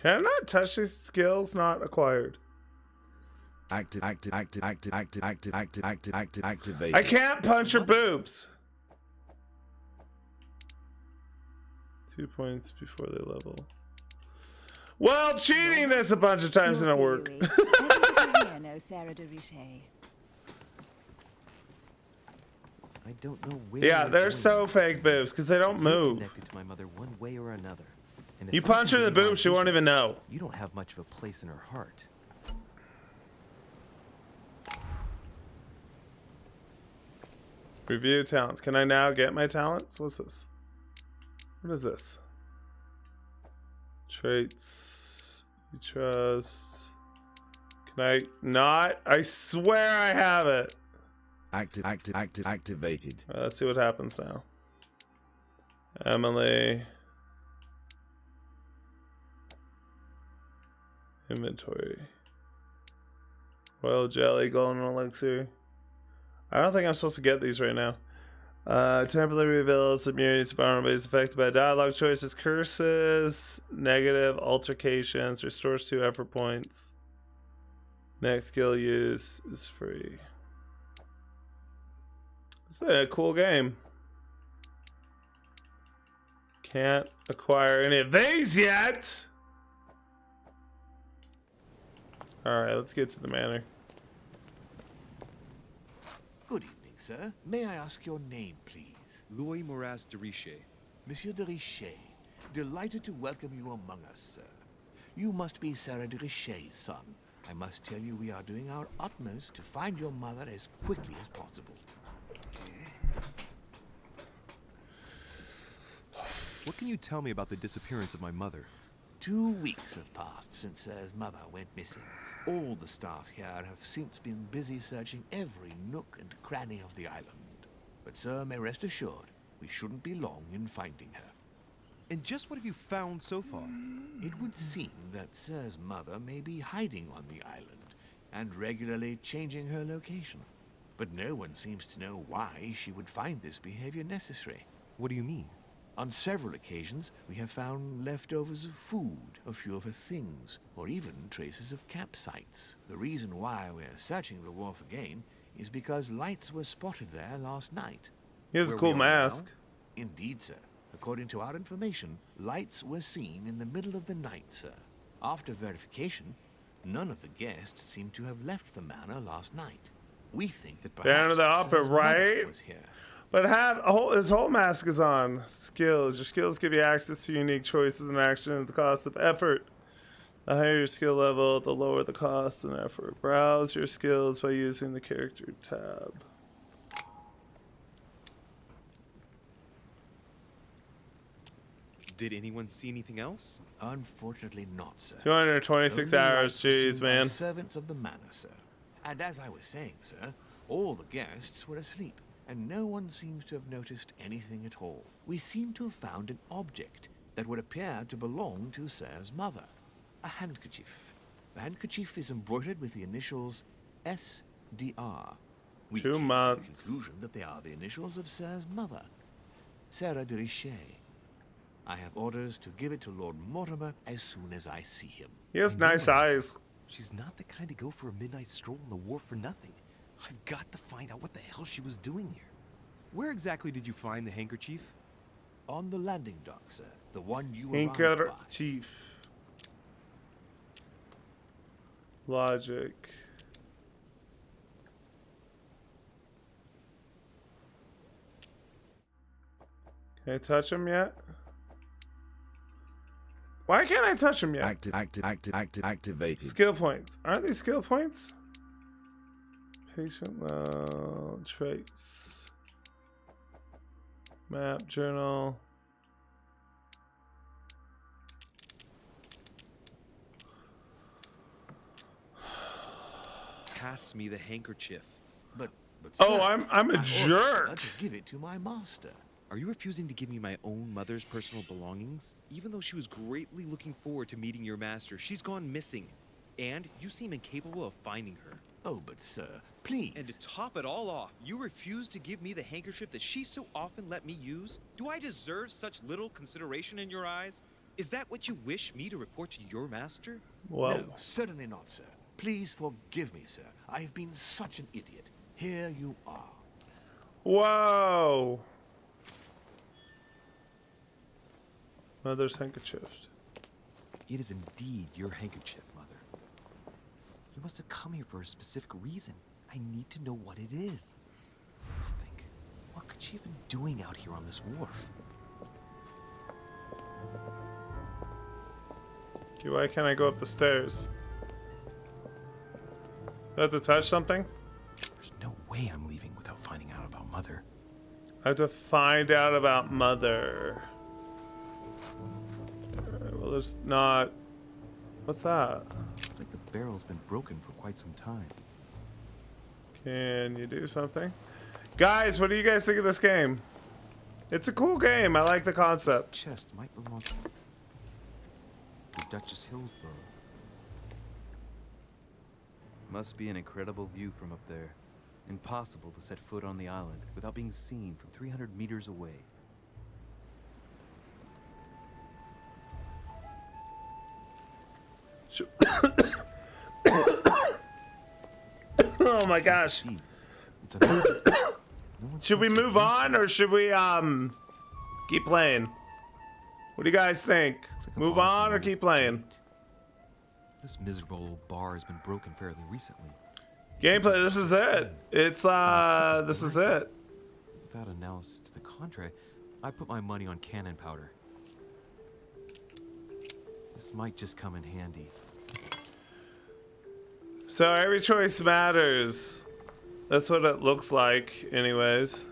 [SPEAKER 1] Can I not touch these skills not acquired?
[SPEAKER 9] Activated.
[SPEAKER 1] I can't punch her boobs. 2 points before they level. Well, cheating this a bunch of times
[SPEAKER 8] You'll
[SPEAKER 1] didn't
[SPEAKER 8] see,
[SPEAKER 1] work.
[SPEAKER 8] Louis. Everybody here knows Sarah de Richet.
[SPEAKER 5] I don't know where
[SPEAKER 1] Yeah,
[SPEAKER 5] you're
[SPEAKER 1] they're
[SPEAKER 5] going
[SPEAKER 1] so
[SPEAKER 5] with this.
[SPEAKER 1] fake boobs because they don't
[SPEAKER 5] You're
[SPEAKER 1] move.
[SPEAKER 5] connected to my mother one way or another. And if
[SPEAKER 1] You
[SPEAKER 5] I
[SPEAKER 1] punch her
[SPEAKER 5] can
[SPEAKER 1] in the
[SPEAKER 5] believe my
[SPEAKER 1] boobs, she won't
[SPEAKER 5] vision,
[SPEAKER 1] even know.
[SPEAKER 5] You don't have much of a place in her heart.
[SPEAKER 1] Review talents. Can I now get my talents? What's this? What is this? Traits. You trust. Can I not? I swear I have it.
[SPEAKER 9] Activated.
[SPEAKER 1] Let's see what happens now. Emily. Inventory. Royal jelly, golden elixir. I don't think I'm supposed to get these right now. Temporarily reveals immunity to vulnerabilities affected by dialogue choices, curses, negative altercations, restores 2 effort points. Next skill use is free. It's a cool game. Can't acquire any of these yet. Alright, let's get to the manor.
[SPEAKER 10] Good evening, sir. May I ask your name, please?
[SPEAKER 6] Louis Moraz de Richet.
[SPEAKER 10] Monsieur de Richet. Delighted to welcome you among us, sir. You must be Sarah de Richet's son. I must tell you we are doing our utmost to find your mother as quickly as possible.
[SPEAKER 6] What can you tell me about the disappearance of my mother?
[SPEAKER 10] 2 weeks have passed since Sir's mother went missing. All the staff here have since been busy searching every nook and cranny of the island. But Sir may rest assured, we shouldn't be long in finding her.
[SPEAKER 6] And just what have you found so far?
[SPEAKER 10] It would seem that Sir's mother may be hiding on the island and regularly changing her location. But no one seems to know why she would find this behavior necessary.
[SPEAKER 6] What do you mean?
[SPEAKER 10] On several occasions, we have found leftovers of food, a few of her things, or even traces of campsites. The reason why we're searching the wharf again is because lights were spotted there last night.
[SPEAKER 1] He has a
[SPEAKER 10] Where
[SPEAKER 1] cool
[SPEAKER 10] we are now-
[SPEAKER 1] mask.
[SPEAKER 10] Indeed, sir. According to our information, lights were seen in the middle of the night, sir. After verification, none of the guests seem to have left the manor last night. We think that perhaps
[SPEAKER 1] Down to the upper
[SPEAKER 10] Sir's mother
[SPEAKER 1] right.
[SPEAKER 10] was here.
[SPEAKER 1] But his whole mask is on. Skills. Your skills give you access to unique choices and actions at the cost of effort. The higher your skill level, the lower the cost and effort. Browse your skills by using the character tab.
[SPEAKER 6] Did anyone see anything else?
[SPEAKER 10] Unfortunately not, sir.
[SPEAKER 1] 226
[SPEAKER 10] Only
[SPEAKER 1] hours,
[SPEAKER 10] lights were seen
[SPEAKER 1] jeez,
[SPEAKER 10] by
[SPEAKER 1] man.
[SPEAKER 10] servants of the manor, sir. And as I was saying, sir, all the guests were asleep, and no one seems to have noticed anything at all. We seem to have found an object that would appear to belong to Sir's mother. A handkerchief. The handkerchief is embroidered with the initials SDR. We
[SPEAKER 1] 2
[SPEAKER 10] came to
[SPEAKER 1] months.
[SPEAKER 10] the conclusion that they are the initials of Sir's mother, Sarah de Richet. I have orders to give it to Lord Mortimer as soon as I see him.
[SPEAKER 1] He has nice eyes.
[SPEAKER 5] She's not the kind to go for a midnight stroll on the wharf for nothing. I've got to find out what the hell she was doing here.
[SPEAKER 6] Where exactly did you find the handkerchief?
[SPEAKER 10] On the landing dock, sir. The one you arrived by.
[SPEAKER 1] Handkerchief. Logic. Can I touch him yet? Why can't I touch him yet?
[SPEAKER 9] Activated.
[SPEAKER 1] Skill points. Aren't these skill points? Patient traits. Map, journal.
[SPEAKER 6] Pass me the handkerchief.
[SPEAKER 10] But
[SPEAKER 1] Oh,
[SPEAKER 10] sir,
[SPEAKER 1] I'm a
[SPEAKER 10] I ordered her
[SPEAKER 1] jerk.
[SPEAKER 10] to give it to my master.
[SPEAKER 5] Are you refusing to give me my own mother's personal belongings? Even though she was greatly looking forward to meeting your master, she's gone missing. And you seem incapable of finding her.
[SPEAKER 10] Oh, but sir, please.
[SPEAKER 5] And to top it all off, you refuse to give me the handkerchief that she so often let me use? Do I deserve such little consideration in your eyes? Is that what you wish me to report to your master?
[SPEAKER 1] Whoa.
[SPEAKER 10] No, certainly not, sir. Please forgive me, sir. I have been such an idiot. Here you are.
[SPEAKER 1] Whoa. Mother's handkerchief.
[SPEAKER 5] It is indeed your handkerchief, Mother. You must have come here for a specific reason. I need to know what it is. Let's think. What could she have been doing out here on this wharf?
[SPEAKER 1] Okay, why can't I go up the stairs? Do I have to touch something?
[SPEAKER 5] There's no way I'm leaving without finding out about Mother.
[SPEAKER 1] I have to find out about Mother. Alright, well, there's not... What's that?
[SPEAKER 5] It's like the barrel's been broken for quite some time.
[SPEAKER 1] Can you do something? Guys, what do you guys think of this game? It's a cool game. I like the concept.
[SPEAKER 5] This chest might belong to the Duchess Hillsborough.
[SPEAKER 11] Must be an incredible view from up there. Impossible to set foot on the island without being seen from 300 meters away.
[SPEAKER 1] Oh my gosh. Should we move on or should we keep playing? What do you guys think? Move on or keep playing?
[SPEAKER 5] This miserable old bar has been broken fairly recently.
[SPEAKER 1] Gameplay, this is it. It's this is it.
[SPEAKER 5] Without analysis to the contrary, I put my money on cannon powder. This might just come in handy.
[SPEAKER 1] So every choice matters. That's what it looks like, anyways.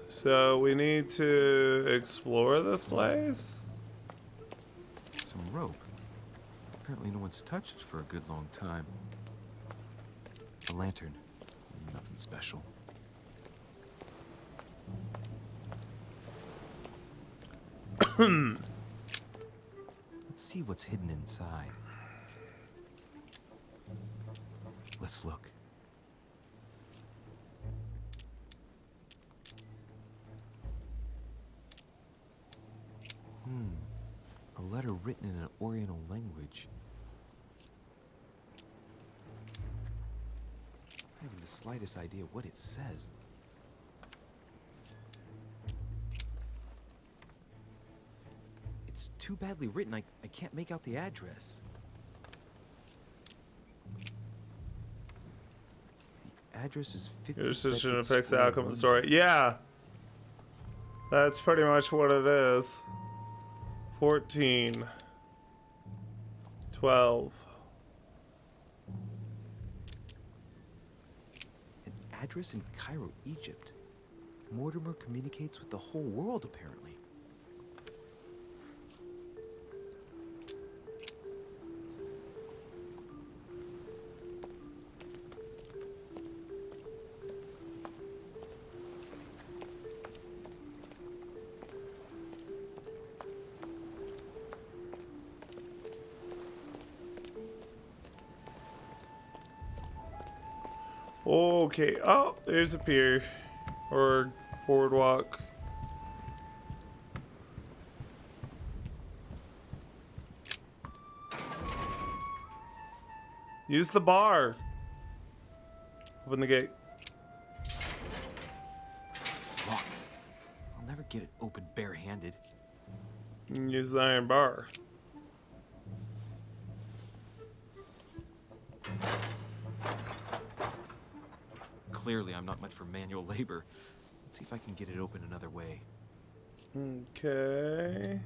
[SPEAKER 1] So we need to explore this place.
[SPEAKER 5] Some rope. Apparently no one's touched it for a good long time. A lantern. Nothing special. Let's see what's hidden inside. Let's look. A letter written in an Oriental language. I haven't the slightest idea what it says. It's too badly written, I can't make out the address. The address is 50
[SPEAKER 1] Your decision
[SPEAKER 5] Bedford
[SPEAKER 1] affects the
[SPEAKER 5] Square,
[SPEAKER 1] outcome of the
[SPEAKER 5] London.
[SPEAKER 1] story. Yeah. That's pretty much what it is. 14. 12.
[SPEAKER 5] An address in Cairo, Egypt. Mortimer communicates with the whole world, apparently.
[SPEAKER 1] Okay. Oh, there's a pier. Or boardwalk. Use the bar. Open the gate.
[SPEAKER 5] Locked. I'll never get it open barehanded.
[SPEAKER 1] Use the iron bar.
[SPEAKER 5] Clearly, I'm not much for manual labor. Let's see if I can get it open another way.
[SPEAKER 1] Okay.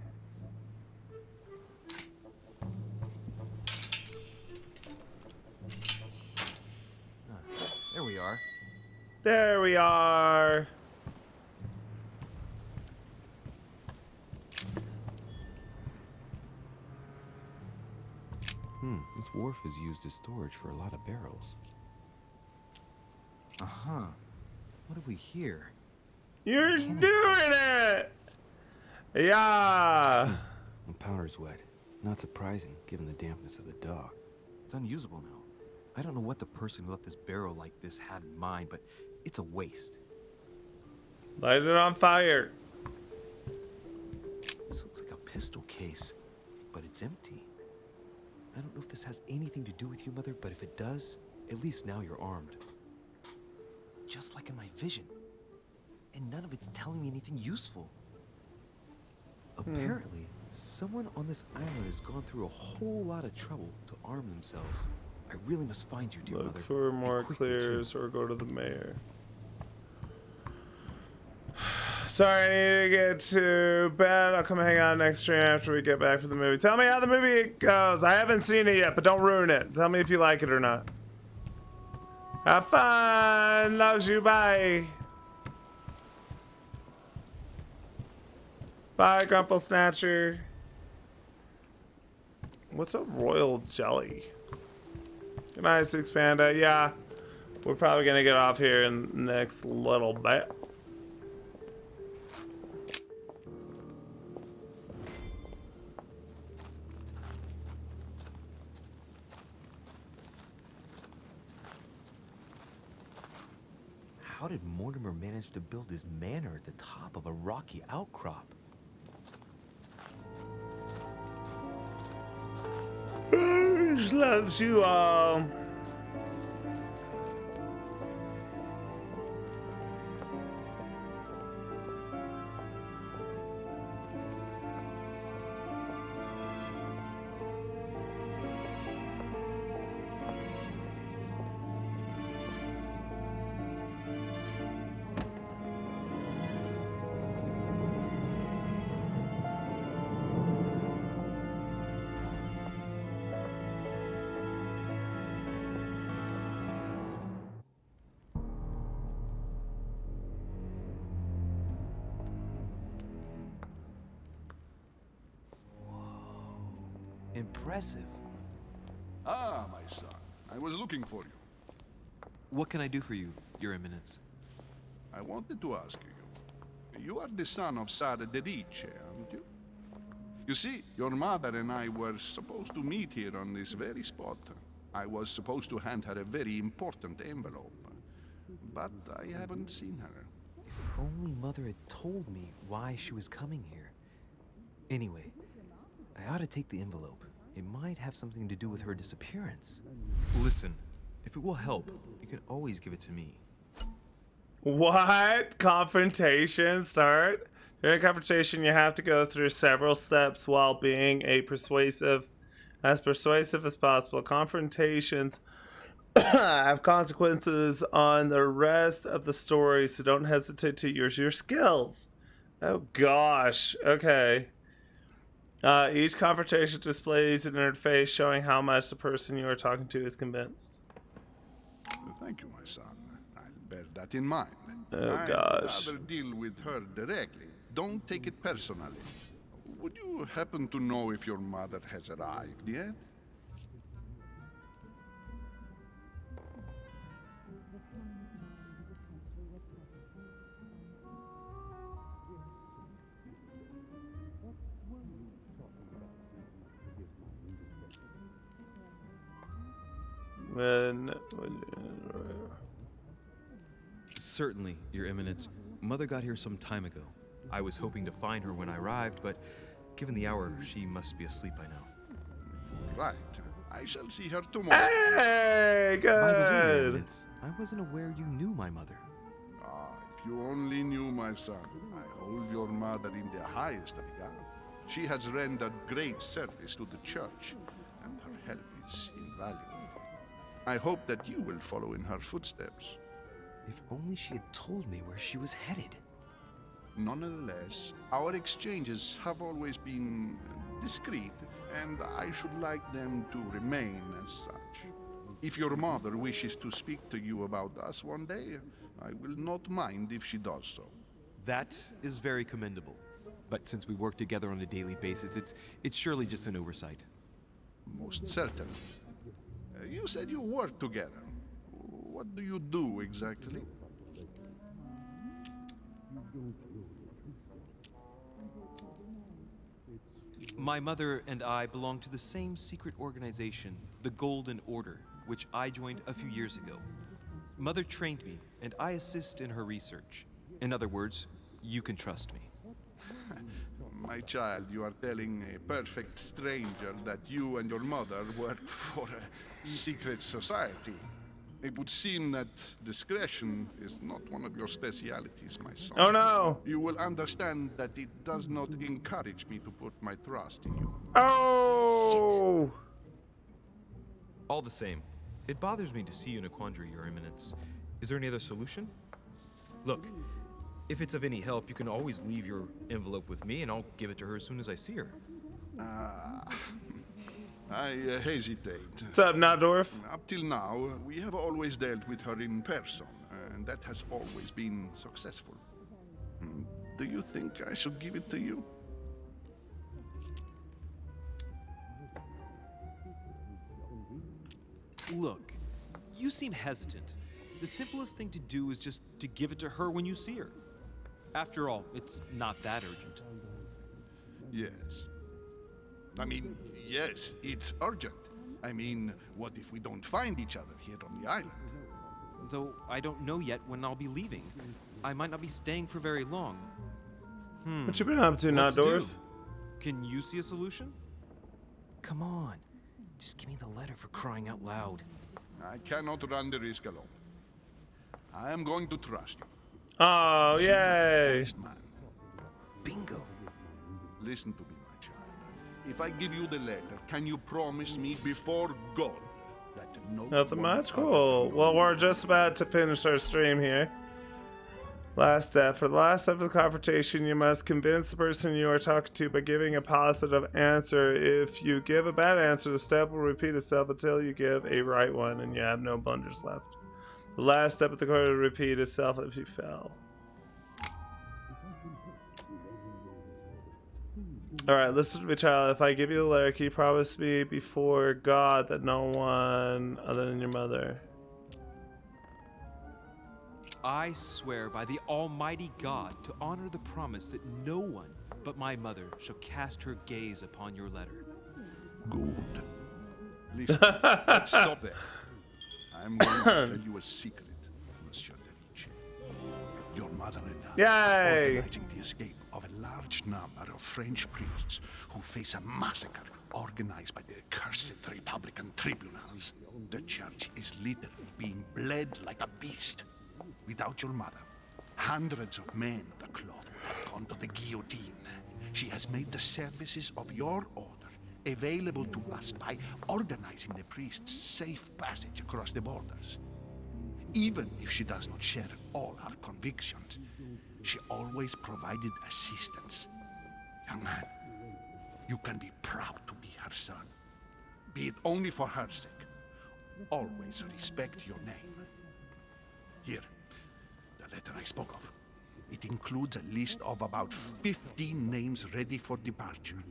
[SPEAKER 5] There we are.
[SPEAKER 1] There we are.
[SPEAKER 11] This wharf is used as storage for a lot of barrels.
[SPEAKER 5] Uh-huh. What have we here?
[SPEAKER 1] You're doing it! Yeah!
[SPEAKER 11] The powder's wet. Not surprising, given the dampness of the dock.
[SPEAKER 5] It's unusable now. I don't know what the person who left this barrel like this had in mind, but it's a waste.
[SPEAKER 1] Light it on fire.
[SPEAKER 5] This looks like a pistol case, but it's empty. I don't know if this has anything to do with you, Mother, but if it does, at least now you're armed. Just like in my vision. And none of it's telling me anything useful. Apparently, someone on this island has gone through a whole lot of trouble to arm themselves. I really must find you, dear Mother.
[SPEAKER 1] Look for more
[SPEAKER 5] and quickly,
[SPEAKER 1] clears
[SPEAKER 5] too.
[SPEAKER 1] or go to the mayor. Sorry, I need to get to bed. I'll come hang out next stream after we get back from the movie. Tell me how the movie goes. I haven't seen it yet, but don't ruin it. Tell me if you like it or not. Have fun. Loves you. Bye. Bye, Grumple Snatcher. What's a royal jelly? Good night, Six Panda. Yeah, we're probably gonna get off here in the next little bit.
[SPEAKER 5] How did Mortimer manage to build his manor at the top of a rocky outcrop?
[SPEAKER 1] Just loves you all.
[SPEAKER 5] Impressive.
[SPEAKER 7] Ah, my son. I was looking for you.
[SPEAKER 11] What can I do for you, Your Eminence?
[SPEAKER 7] I wanted to ask you. You are the son of Sara de Riche, aren't you? You see, your mother and I were supposed to meet here on this very spot. I was supposed to hand her a very important envelope. But I haven't seen her.
[SPEAKER 5] If only Mother had told me why she was coming here. Anyway, I ought to take the envelope. It might have something to do with her disappearance.
[SPEAKER 11] Listen, if it will help, you can always give it to me.
[SPEAKER 1] What? Confrontation start? During confrontation, you have to go through several steps while being as persuasive as possible. Confrontations have consequences on the rest of the story, so don't hesitate to use your skills. Oh gosh. Okay. Each confrontation displays an interface showing how much the person you are talking to is convinced.
[SPEAKER 7] Thank you, my son. I'll bear that in mind.
[SPEAKER 1] Oh,
[SPEAKER 7] I'd
[SPEAKER 1] gosh.
[SPEAKER 7] rather deal with her directly. Don't take it personally. Would you happen to know if your mother has arrived yet?
[SPEAKER 1] When
[SPEAKER 11] Certainly, Your Eminence. Mother got here some time ago. I was hoping to find her when I arrived, but given the hour, she must be asleep by now.
[SPEAKER 7] Right. I shall see her tomorrow.
[SPEAKER 1] Hey,
[SPEAKER 11] By the way, Your
[SPEAKER 1] good.
[SPEAKER 11] Eminence, I wasn't aware you knew my mother.
[SPEAKER 7] Ah, if you only knew, my son. I hold your mother in the highest regard. She has rendered great service to the church, and her help is invaluable. I hope that you will follow in her footsteps.
[SPEAKER 5] If only she had told me where she was headed.
[SPEAKER 7] Nonetheless, our exchanges have always been discreet, and I should like them to remain as such. If your mother wishes to speak to you about us one day, I will not mind if she does so.
[SPEAKER 11] That is very commendable. But since we work together on a daily basis, it's surely just an oversight.
[SPEAKER 7] Most certainly. You said you work together. What do you do exactly?
[SPEAKER 11] My mother and I belong to the same secret organization, the Golden Order, which I joined a few years ago. Mother trained me, and I assist in her research. In other words, you can trust me.
[SPEAKER 7] My child, you are telling a perfect stranger that you and your mother work for a secret society. It would seem that discretion is not one of your specialities, my son.
[SPEAKER 1] Oh no.
[SPEAKER 7] You will understand that it does not encourage me to put my trust in you.
[SPEAKER 1] Oh.
[SPEAKER 11] All the same, it bothers me to see you in a quandary, Your Eminence. Is there any other solution? Look, if it's of any help, you can always leave your envelope with me, and I'll give it to her as soon as I see her.
[SPEAKER 7] I hesitate.
[SPEAKER 1] What's up, Najdorf?
[SPEAKER 7] Up till now, we have always dealt with her in person, and that has always been successful. Do you think I should give it to you?
[SPEAKER 11] Look, you seem hesitant. The simplest thing to do is just to give it to her when you see her. After all, it's not that urgent.
[SPEAKER 7] Yes. I mean, yes, it's urgent. I mean, what if we don't find each other here on the island?
[SPEAKER 11] Though I don't know yet when I'll be leaving. I might not be staying for very long.
[SPEAKER 1] What you been up to,
[SPEAKER 11] What to
[SPEAKER 1] Najdorf?
[SPEAKER 11] do? Can you see a solution? Come on. Just give me the letter for crying out loud.
[SPEAKER 7] I cannot run the risk alone. I am going to trust you.
[SPEAKER 1] Oh, yay.
[SPEAKER 7] Man,
[SPEAKER 10] Bingo.
[SPEAKER 7] listen to me, my child. If I give you the letter, can you promise me before God that no
[SPEAKER 1] Nothing
[SPEAKER 7] one
[SPEAKER 1] much?
[SPEAKER 7] other
[SPEAKER 1] Cool.
[SPEAKER 7] will
[SPEAKER 1] Well, we're just about to finish our stream here. Last step. For the last step of the confrontation, you must convince the person you are talking to by giving a positive answer. If you give a bad answer, the step will repeat itself until you give a right one and you have no blunders left. The last step of the card will repeat itself if you fail. Alright, listen to me, child. If I give you the letter, can you promise me before God that no one other than your mother?
[SPEAKER 11] I swear by the Almighty God to honor the promise that no one but my mother shall cast her gaze upon your letter.
[SPEAKER 7] Good. Listen, let's stop there. I'm going to tell you a secret, Monsieur Derice. Your mother and I are
[SPEAKER 1] Yay!
[SPEAKER 7] organizing the escape of a large number of French priests who face a massacre organized by the accursed Republican tribunals. The church is literally being bled like a beast. Without your mother, hundreds of men of the cloth would have gone to the guillotine. She has made the services of your order available to us by organizing the priests' safe passage across the borders. Even if she does not share all our convictions, she always provided assistance. Young man, you can be proud to be her son. Be it only for her sake. Always respect your name. Here, letter I spoke of. It includes a list of about 15 names ready for departure.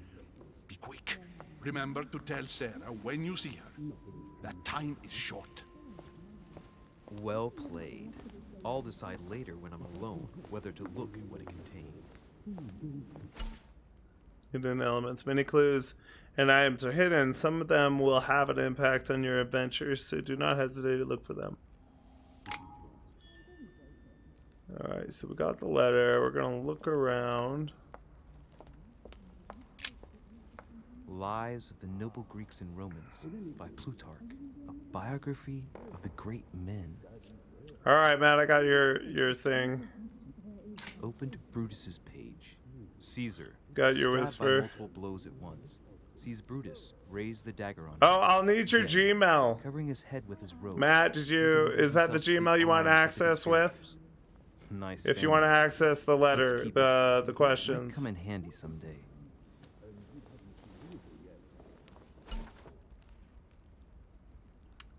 [SPEAKER 7] Be quick. Remember to tell Sarah when you see her that time is short.
[SPEAKER 6] Well played. I'll decide later when I'm alone whether to look at what it contains.
[SPEAKER 1] Hidden elements. Many clues and items are hidden. Some of them will have an impact on your adventures, so do not hesitate to look for them. Alright, so we got the letter. We're going to look around.
[SPEAKER 6] Lives of the Noble Greeks and Romans by Plutarch. A biography of the great men.
[SPEAKER 1] Alright, Matt, I got your thing.
[SPEAKER 6] Open to Brutus's page. Caesar.
[SPEAKER 1] Got your
[SPEAKER 6] stabbed
[SPEAKER 1] whisper.
[SPEAKER 6] by multiple blows at once. Sees Brutus raise the dagger on him.
[SPEAKER 1] Oh, I'll need your Gmail.
[SPEAKER 6] Covering his head with his robe.
[SPEAKER 1] Matt, is that the Gmail you want access with?
[SPEAKER 6] Nice.
[SPEAKER 1] If you want to access the letter, the questions.
[SPEAKER 6] Might come in handy someday.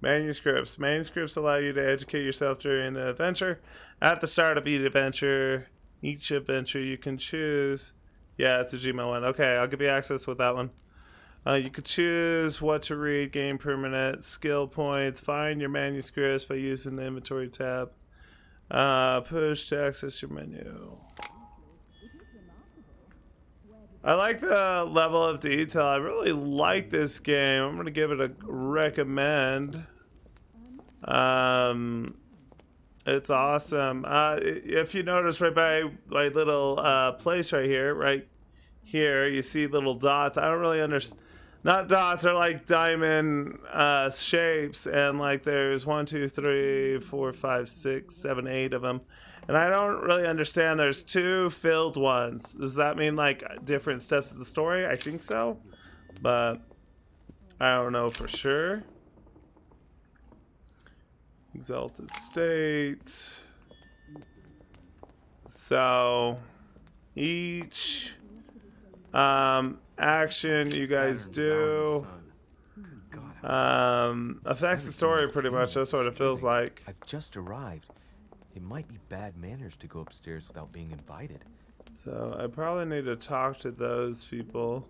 [SPEAKER 1] Manuscripts. Manuscripts allow you to educate yourself during the adventure. At the start of each adventure you can choose. Yeah, it's a Gmail one. Okay, I'll give you access with that one. You could choose what to read, gain permanent skill points, find your manuscripts by using the inventory tab. Push to access your menu. I like the level of detail. I really like this game. I'm going to give it a recommend. It's awesome. If you notice right by my little place right here, you see little dots. I don't really understand. Not dots, they're like diamond shapes, and like there's 1, 2, 3, 4, 5, 6, 7, 8 of them. And I don't really understand. There's 2 filled ones. Does that mean like different steps of the story? I think so, but I don't know for sure. Exalted State. So each action you guys do affects the story pretty much. That's what it feels like.
[SPEAKER 6] I've just arrived. It might be bad manners to go upstairs without being invited.
[SPEAKER 1] So I probably need to talk to those people.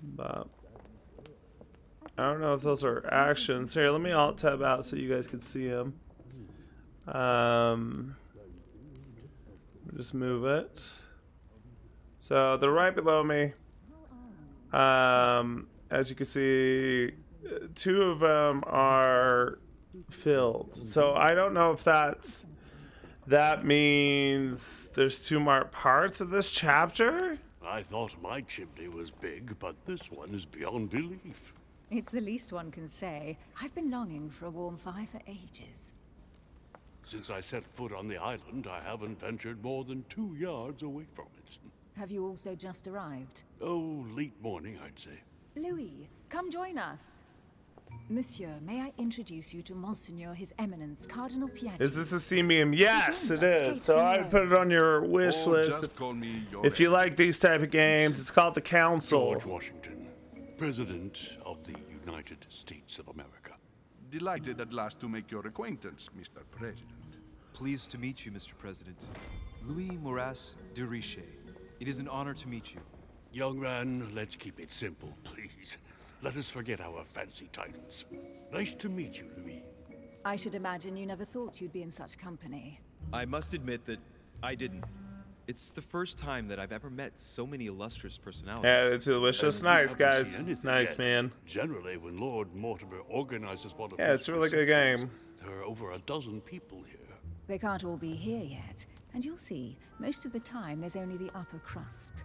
[SPEAKER 1] But I don't know if those are actions. Here, let me alt tab out so you guys can see them. Just move it. So they're right below me. As you can see, 2 of them are filled. So I don't know if that means there's 2 more parts of this chapter.
[SPEAKER 12] I thought my chimney was big, but this one is beyond belief.
[SPEAKER 8] It's the least one can say. I've been longing for a warm fire for ages.
[SPEAKER 12] Since I set foot on the island, I haven't ventured more than 2 yards away from it.
[SPEAKER 8] Have you also just arrived?
[SPEAKER 12] Oh, late morning, I'd say.
[SPEAKER 8] Louis, come join us. Monsieur, may I introduce you to Monseigneur His Eminence, Cardinal Piaggi?
[SPEAKER 1] Is this a CMM? Yes, it is. So I would put it on your wish list.
[SPEAKER 7] Just call me your
[SPEAKER 1] If you like these type of games, it's called The Council.
[SPEAKER 12] George Washington, President of the United States of America.
[SPEAKER 7] Delighted at last to make your acquaintance, Mr. President.
[SPEAKER 11] Pleased to meet you, Mr. President. Louis Moras de Richet. It is an honor to meet you.
[SPEAKER 12] Young man, let's keep it simple, please. Let us forget our fancy titles. Nice to meet you, Louis.
[SPEAKER 8] I should imagine you never thought you'd be in such company.
[SPEAKER 11] I must admit that I didn't. It's the first time that I've ever met so many illustrious personalities.
[SPEAKER 1] Yeah, it's delicious. Nice, guys. Nice, man.
[SPEAKER 12] Generally, when Lord Mortimer organizes one of
[SPEAKER 1] it's a really good game.
[SPEAKER 12] There are over a dozen people here.
[SPEAKER 8] They can't all be here yet. And you'll see, most of the time there's only the upper crust.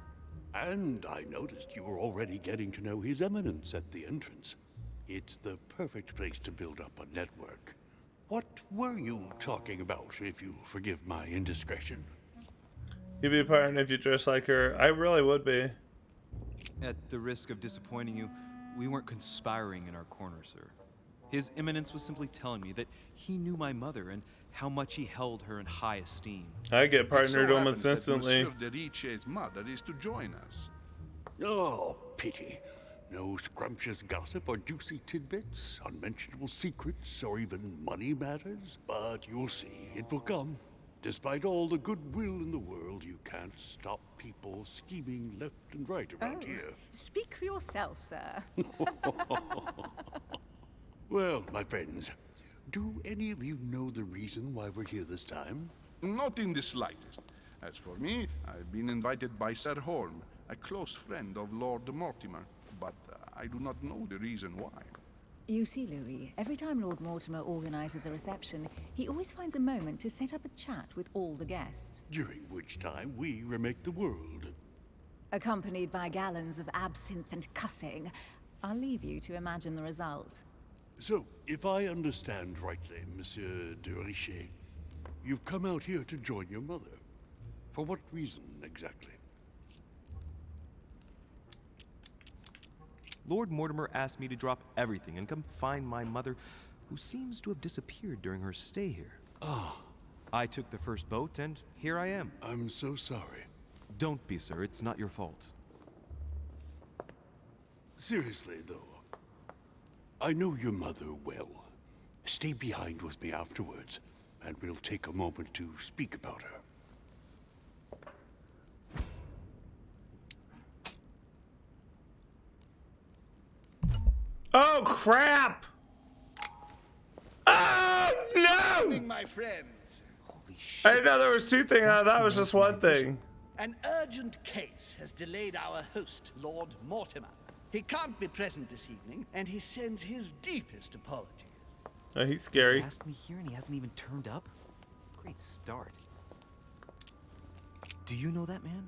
[SPEAKER 12] And I noticed you were already getting to know His Eminence at the entrance. It's the perfect place to build up a network. What were you talking about, if you forgive my indiscretion?
[SPEAKER 1] You'd be a partner if you dress like her. I really would be.
[SPEAKER 11] At the risk of disappointing you, we weren't conspiring in our corner, sir. His Eminence was simply telling me that he knew my mother and how much he held her in high esteem.
[SPEAKER 1] I get partnered
[SPEAKER 7] so
[SPEAKER 1] almost instantly.
[SPEAKER 7] Monsieur de Richet's mother is to join us.
[SPEAKER 12] Oh, pity. No scrumptious gossip or juicy tidbits, unmentionable secrets, or even money matters. But you'll see, it will come. Despite all the goodwill in the world, you can't stop people scheming left and right around here.
[SPEAKER 8] Speak for yourself, sir.
[SPEAKER 12] Well, my friends, do any of you know the reason why we're here this time?
[SPEAKER 7] Not in the slightest. As for me, I've been invited by Sir Holm, a close friend of Lord Mortimer, but I do not know the reason why.
[SPEAKER 8] You see, Louis, every time Lord Mortimer organizes a reception, he always finds a moment to set up a chat with all the guests.
[SPEAKER 12] During which time we remake the world.
[SPEAKER 8] Accompanied by gallons of absinthe and cussing. I'll leave you to imagine the result.
[SPEAKER 12] So, if I understand rightly, Monsieur de Richet, you've come out here to join your mother. For what reason, exactly?
[SPEAKER 11] Lord Mortimer asked me to drop everything and come find my mother, who seems to have disappeared during her stay here.
[SPEAKER 12] Ah.
[SPEAKER 11] I took the first boat, and here I am.
[SPEAKER 12] I'm so sorry.
[SPEAKER 11] Don't be, sir. It's not your fault.
[SPEAKER 12] Seriously, though, I know your mother well. Stay behind with me afterwards, and we'll take a moment to speak about her.
[SPEAKER 1] Oh, crap! Oh, no!
[SPEAKER 10] My friends.
[SPEAKER 1] I didn't know there was two things. I thought it was just one thing.
[SPEAKER 10] An urgent case has delayed our host, Lord Mortimer. He can't be present this evening, and he sends his deepest apologies.
[SPEAKER 1] Oh, he's scary.
[SPEAKER 5] He's asked me here and he hasn't even turned up? Great start. Do you know that man?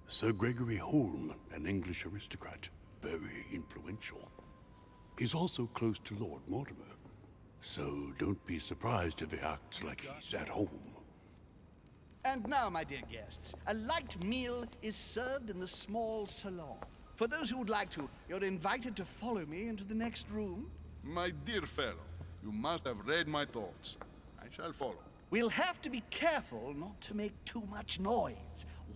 [SPEAKER 12] Sir Gregory Holm, an English aristocrat. Very influential. He's also close to Lord Mortimer. So don't be surprised if he acts like he's at home.
[SPEAKER 10] And now, my dear guests, a light meal is served in the small salon. For those who would like to, you're invited to follow me into the next room.
[SPEAKER 7] My dear fellow, you must have read my thoughts. I shall follow.
[SPEAKER 10] We'll have to be careful not to make too much noise.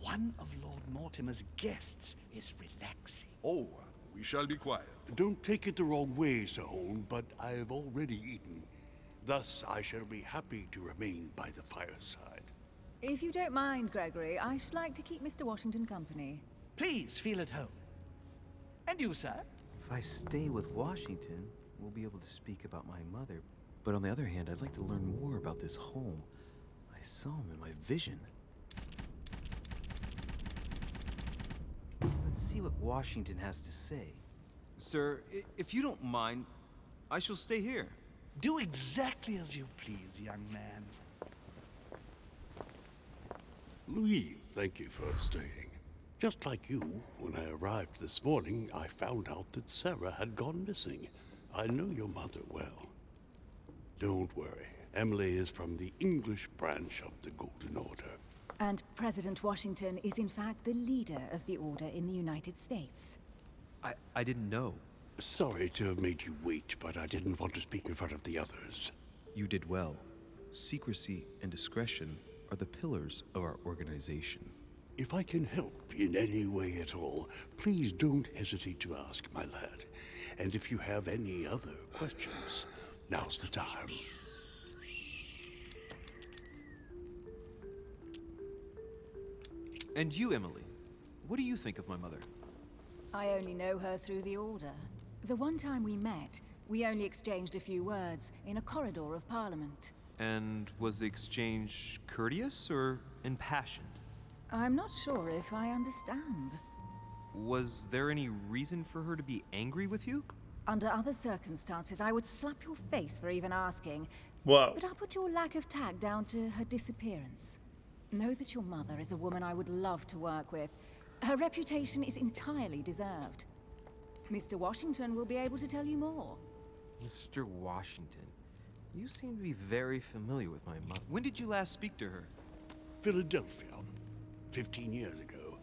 [SPEAKER 10] One of Lord Mortimer's guests is relaxing.
[SPEAKER 7] Oh, we shall be quiet.
[SPEAKER 12] Don't take it the wrong way, Sir Holm, but I have already eaten. Thus, I shall be happy to remain by the fireside.
[SPEAKER 8] If you don't mind, Gregory, I should like to keep Mr. Washington company.
[SPEAKER 10] Please feel at home. And you, sir?
[SPEAKER 6] If I stay with Washington, we'll be able to speak about my mother. But on the other hand, I'd like to learn more about this home. I saw him in my vision. Let's see what Washington has to say.
[SPEAKER 11] Sir, if you don't mind, I shall stay here.
[SPEAKER 10] Do exactly as you please, young man.
[SPEAKER 12] Louis, thank you for staying. Just like you, when I arrived this morning, I found out that Sarah had gone missing. I know your mother well. Don't worry. Emily is from the English branch of the Golden Order.
[SPEAKER 8] And President Washington is in fact the leader of the Order in the United States.
[SPEAKER 11] I didn't know.
[SPEAKER 12] Sorry to have made you wait, but I didn't want to speak in front of the others.
[SPEAKER 11] You did well. Secrecy and discretion are the pillars of our organization.
[SPEAKER 12] If I can help in any way at all, please don't hesitate to ask, my lad. And if you have any other questions, now's the time.
[SPEAKER 11] And you, Emily, what do you think of my mother?
[SPEAKER 8] I only know her through the Order. The one time we met, we only exchanged a few words in a corridor of Parliament.
[SPEAKER 11] And was the exchange courteous or impassioned?
[SPEAKER 8] I'm not sure if I understand.
[SPEAKER 11] Was there any reason for her to be angry with you?
[SPEAKER 8] Under other circumstances, I would slap your face for even asking.
[SPEAKER 1] Whoa.
[SPEAKER 8] But I'll put your lack of tact down to her disappearance. Know that your mother is a woman I would love to work with. Her reputation is entirely deserved. Mr. Washington will be able to tell you more.
[SPEAKER 6] Mr. Washington, you seem to be very familiar with my mother.
[SPEAKER 11] When did you last speak to her?
[SPEAKER 12] Philadelphia, 15 years ago.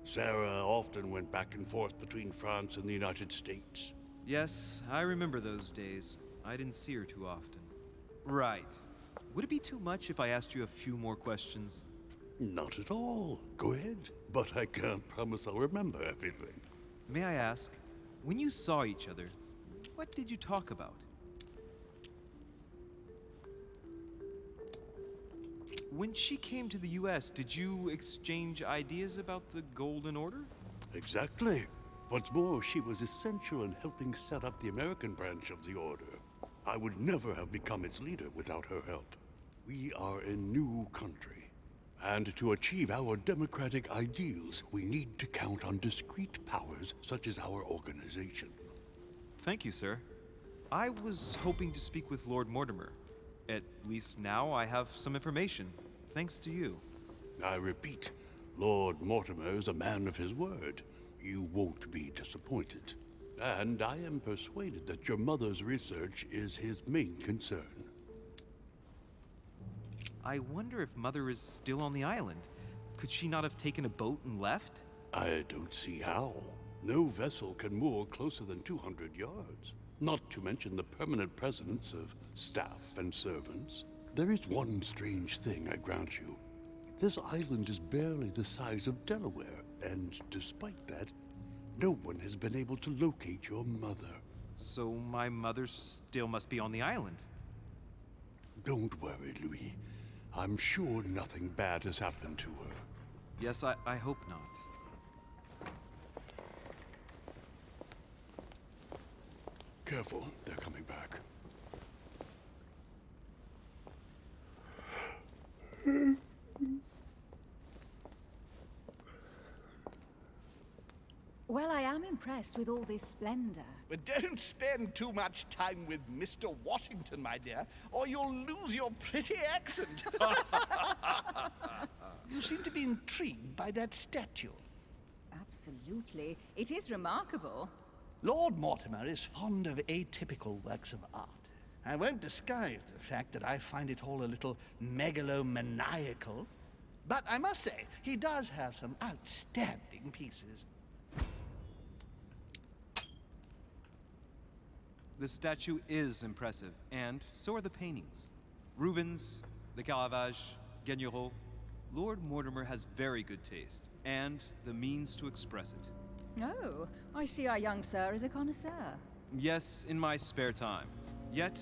[SPEAKER 12] Sarah often went back and forth between France and the United States.
[SPEAKER 11] Yes, I remember those days. I didn't see her too often. Right. Would it be too much if I asked you a few more questions?
[SPEAKER 12] Not at all. Go ahead. But I can't promise I'll remember everything.
[SPEAKER 11] May I ask, When you saw each other, what did you talk about? When she came to the US, did you exchange ideas about the Golden Order?
[SPEAKER 12] Exactly. What's more, she was essential in helping set up the American branch of the Order. I would never have become its leader without her help. We are a new country, and to achieve our democratic ideals, we need to count on discrete powers such as our organization.
[SPEAKER 11] Thank you, sir. I was hoping to speak with Lord Mortimer. At least now I have some information, thanks to you.
[SPEAKER 12] I repeat, Lord Mortimer is a man of his word. You won't be disappointed. And I am persuaded that your mother's research is his main concern.
[SPEAKER 11] I wonder if Mother is still on the island. Could she not have taken a boat and left?
[SPEAKER 12] I don't see how. No vessel can moor closer than 200 yards. Not to mention the permanent presence of staff and servants. There is one strange thing, I grant you. This island is barely the size of Delaware, and despite that, no one has been able to locate your mother.
[SPEAKER 11] So my mother still must be on the island.
[SPEAKER 12] Don't worry, Louis. I'm sure nothing bad has happened to her.
[SPEAKER 11] Yes, I hope not.
[SPEAKER 12] Careful, they're coming back.
[SPEAKER 8] Well, I am impressed with all this splendor.
[SPEAKER 10] But don't spend too much time with Mr. Washington, my dear, or you'll lose your pretty accent. You seem to be intrigued by that statue.
[SPEAKER 8] Absolutely. It is remarkable.
[SPEAKER 10] Lord Mortimer is fond of atypical works of art. I won't disguise the fact that I find it all a little megalomaniacal. But I must say, he does have some outstanding pieces.
[SPEAKER 11] The statue is impressive, and so are the paintings. Rubens, the Caravage, Guignero. Lord Mortimer has very good taste, and the means to express it.
[SPEAKER 8] Oh, I see our young sir is a connoisseur.
[SPEAKER 11] Yes, in my spare time. Yet,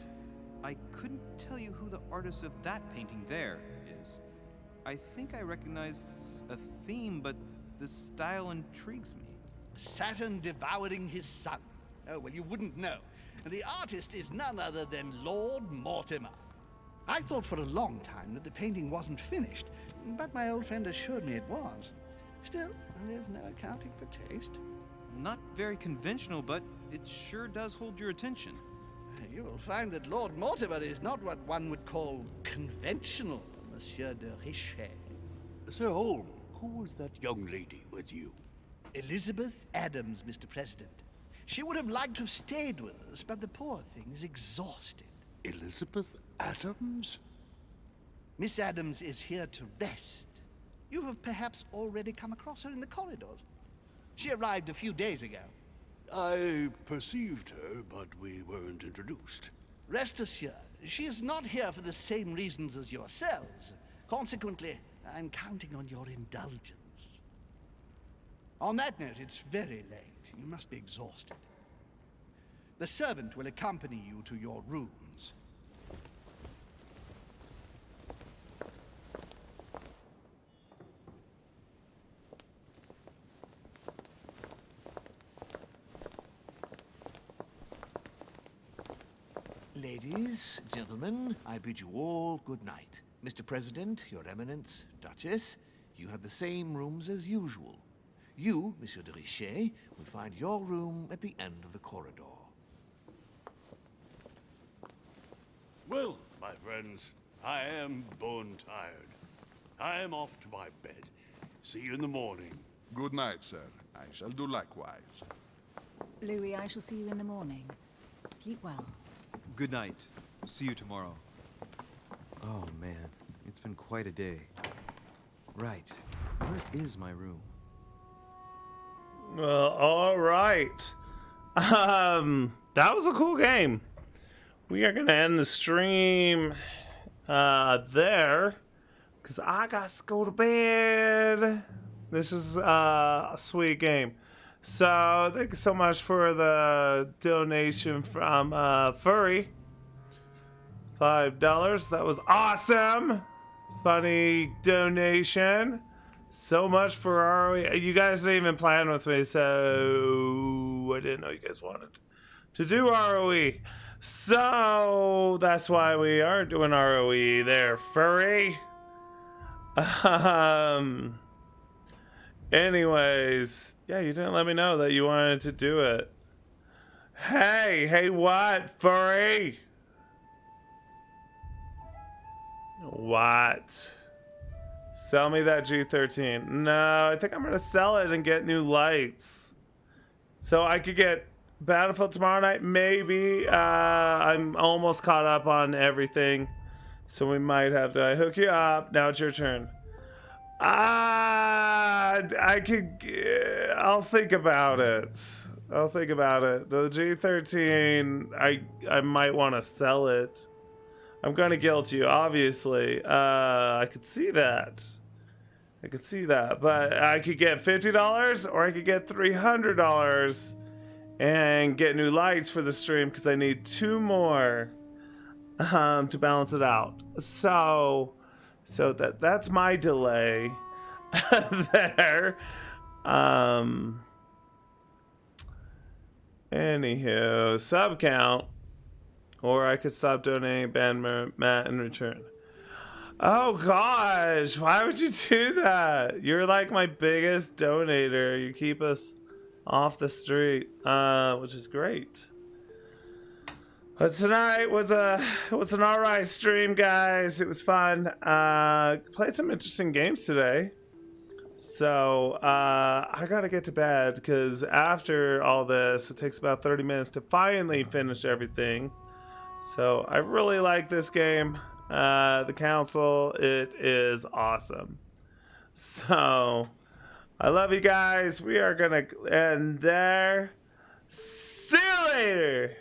[SPEAKER 11] I couldn't tell you who the artist of that painting there is. I think I recognize a theme, but the style intrigues me.
[SPEAKER 10] Saturn devouring his son. Oh, well, you wouldn't know. The artist is none other than Lord Mortimer. I thought for a long time that the painting wasn't finished, but my old friend assured me it was. Still, there's no accounting for taste.
[SPEAKER 11] Not very conventional, but it sure does hold your attention.
[SPEAKER 10] You will find that Lord Mortimer is not what one would call conventional, Monsieur de Richet.
[SPEAKER 12] Sir Holm, who was that young lady with you?
[SPEAKER 10] Elizabeth Adams, Mr. President. She would have liked to have stayed with us, but the poor thing is exhausted.
[SPEAKER 12] Elizabeth Adams?
[SPEAKER 10] Miss Adams is here to rest. You have perhaps already come across her in the corridors. She arrived a few days ago.
[SPEAKER 12] I perceived her, but we weren't introduced.
[SPEAKER 10] Rest assured, she is not here for the same reasons as yourselves. Consequently, I'm counting on your indulgence. On that note, it's very late. You must be exhausted. The servant will accompany you to your rooms.
[SPEAKER 13] Ladies, gentlemen, I bid you all good night. Mr. President, Your Eminence, Duchess, you have the same rooms as usual. You, Monsieur de Richet, will find your room at the end of the corridor.
[SPEAKER 12] Well, my friends, I am bone tired. I am off to my bed. See you in the morning.
[SPEAKER 7] Good night, sir. I shall do likewise.
[SPEAKER 8] Louis, I shall see you in the morning. Sleep well.
[SPEAKER 11] Good night. See you tomorrow.
[SPEAKER 6] Oh man, it's been quite a day. Right, where is my room?
[SPEAKER 1] All right. That was a cool game. We are gonna end the stream there because I got to go to bed. This is a sweet game. So thank you so much for the donation from Furry. $5. That was awesome. Funny donation. So much for ROE. You guys didn't even plan with me, so I didn't know you guys wanted to do ROE. So that's why we aren't doing ROE there, Furry. Anyways, yeah, you didn't let me know that you wanted to do it. Hey, what, Furry? What? Sell me that G13. No, I think I'm gonna sell it and get new lights. So I could get Battlefield tomorrow night, maybe. I'm almost caught up on everything, so we might have to hook you up. Now it's your turn. I'll think about it. The G13, I might want to sell it. I'm gonna guilt you, obviously. I could see that. But I could get $50 or I could get $300 and get new lights for the stream because I need 2 more to balance it out. So that's my delay there. Anywho, sub count. Or I could stop donating, ban Matt in return. Oh gosh, why would you do that? You're like my biggest donator. You keep us off the street, which is great. But tonight was an alright stream, guys. It was fun. Played some interesting games today. So I gotta get to bed because after all this, it takes about 30 minutes to finally finish everything. So I really like this game. The Council, it is awesome. So I love you guys. We are gonna end there. See you later.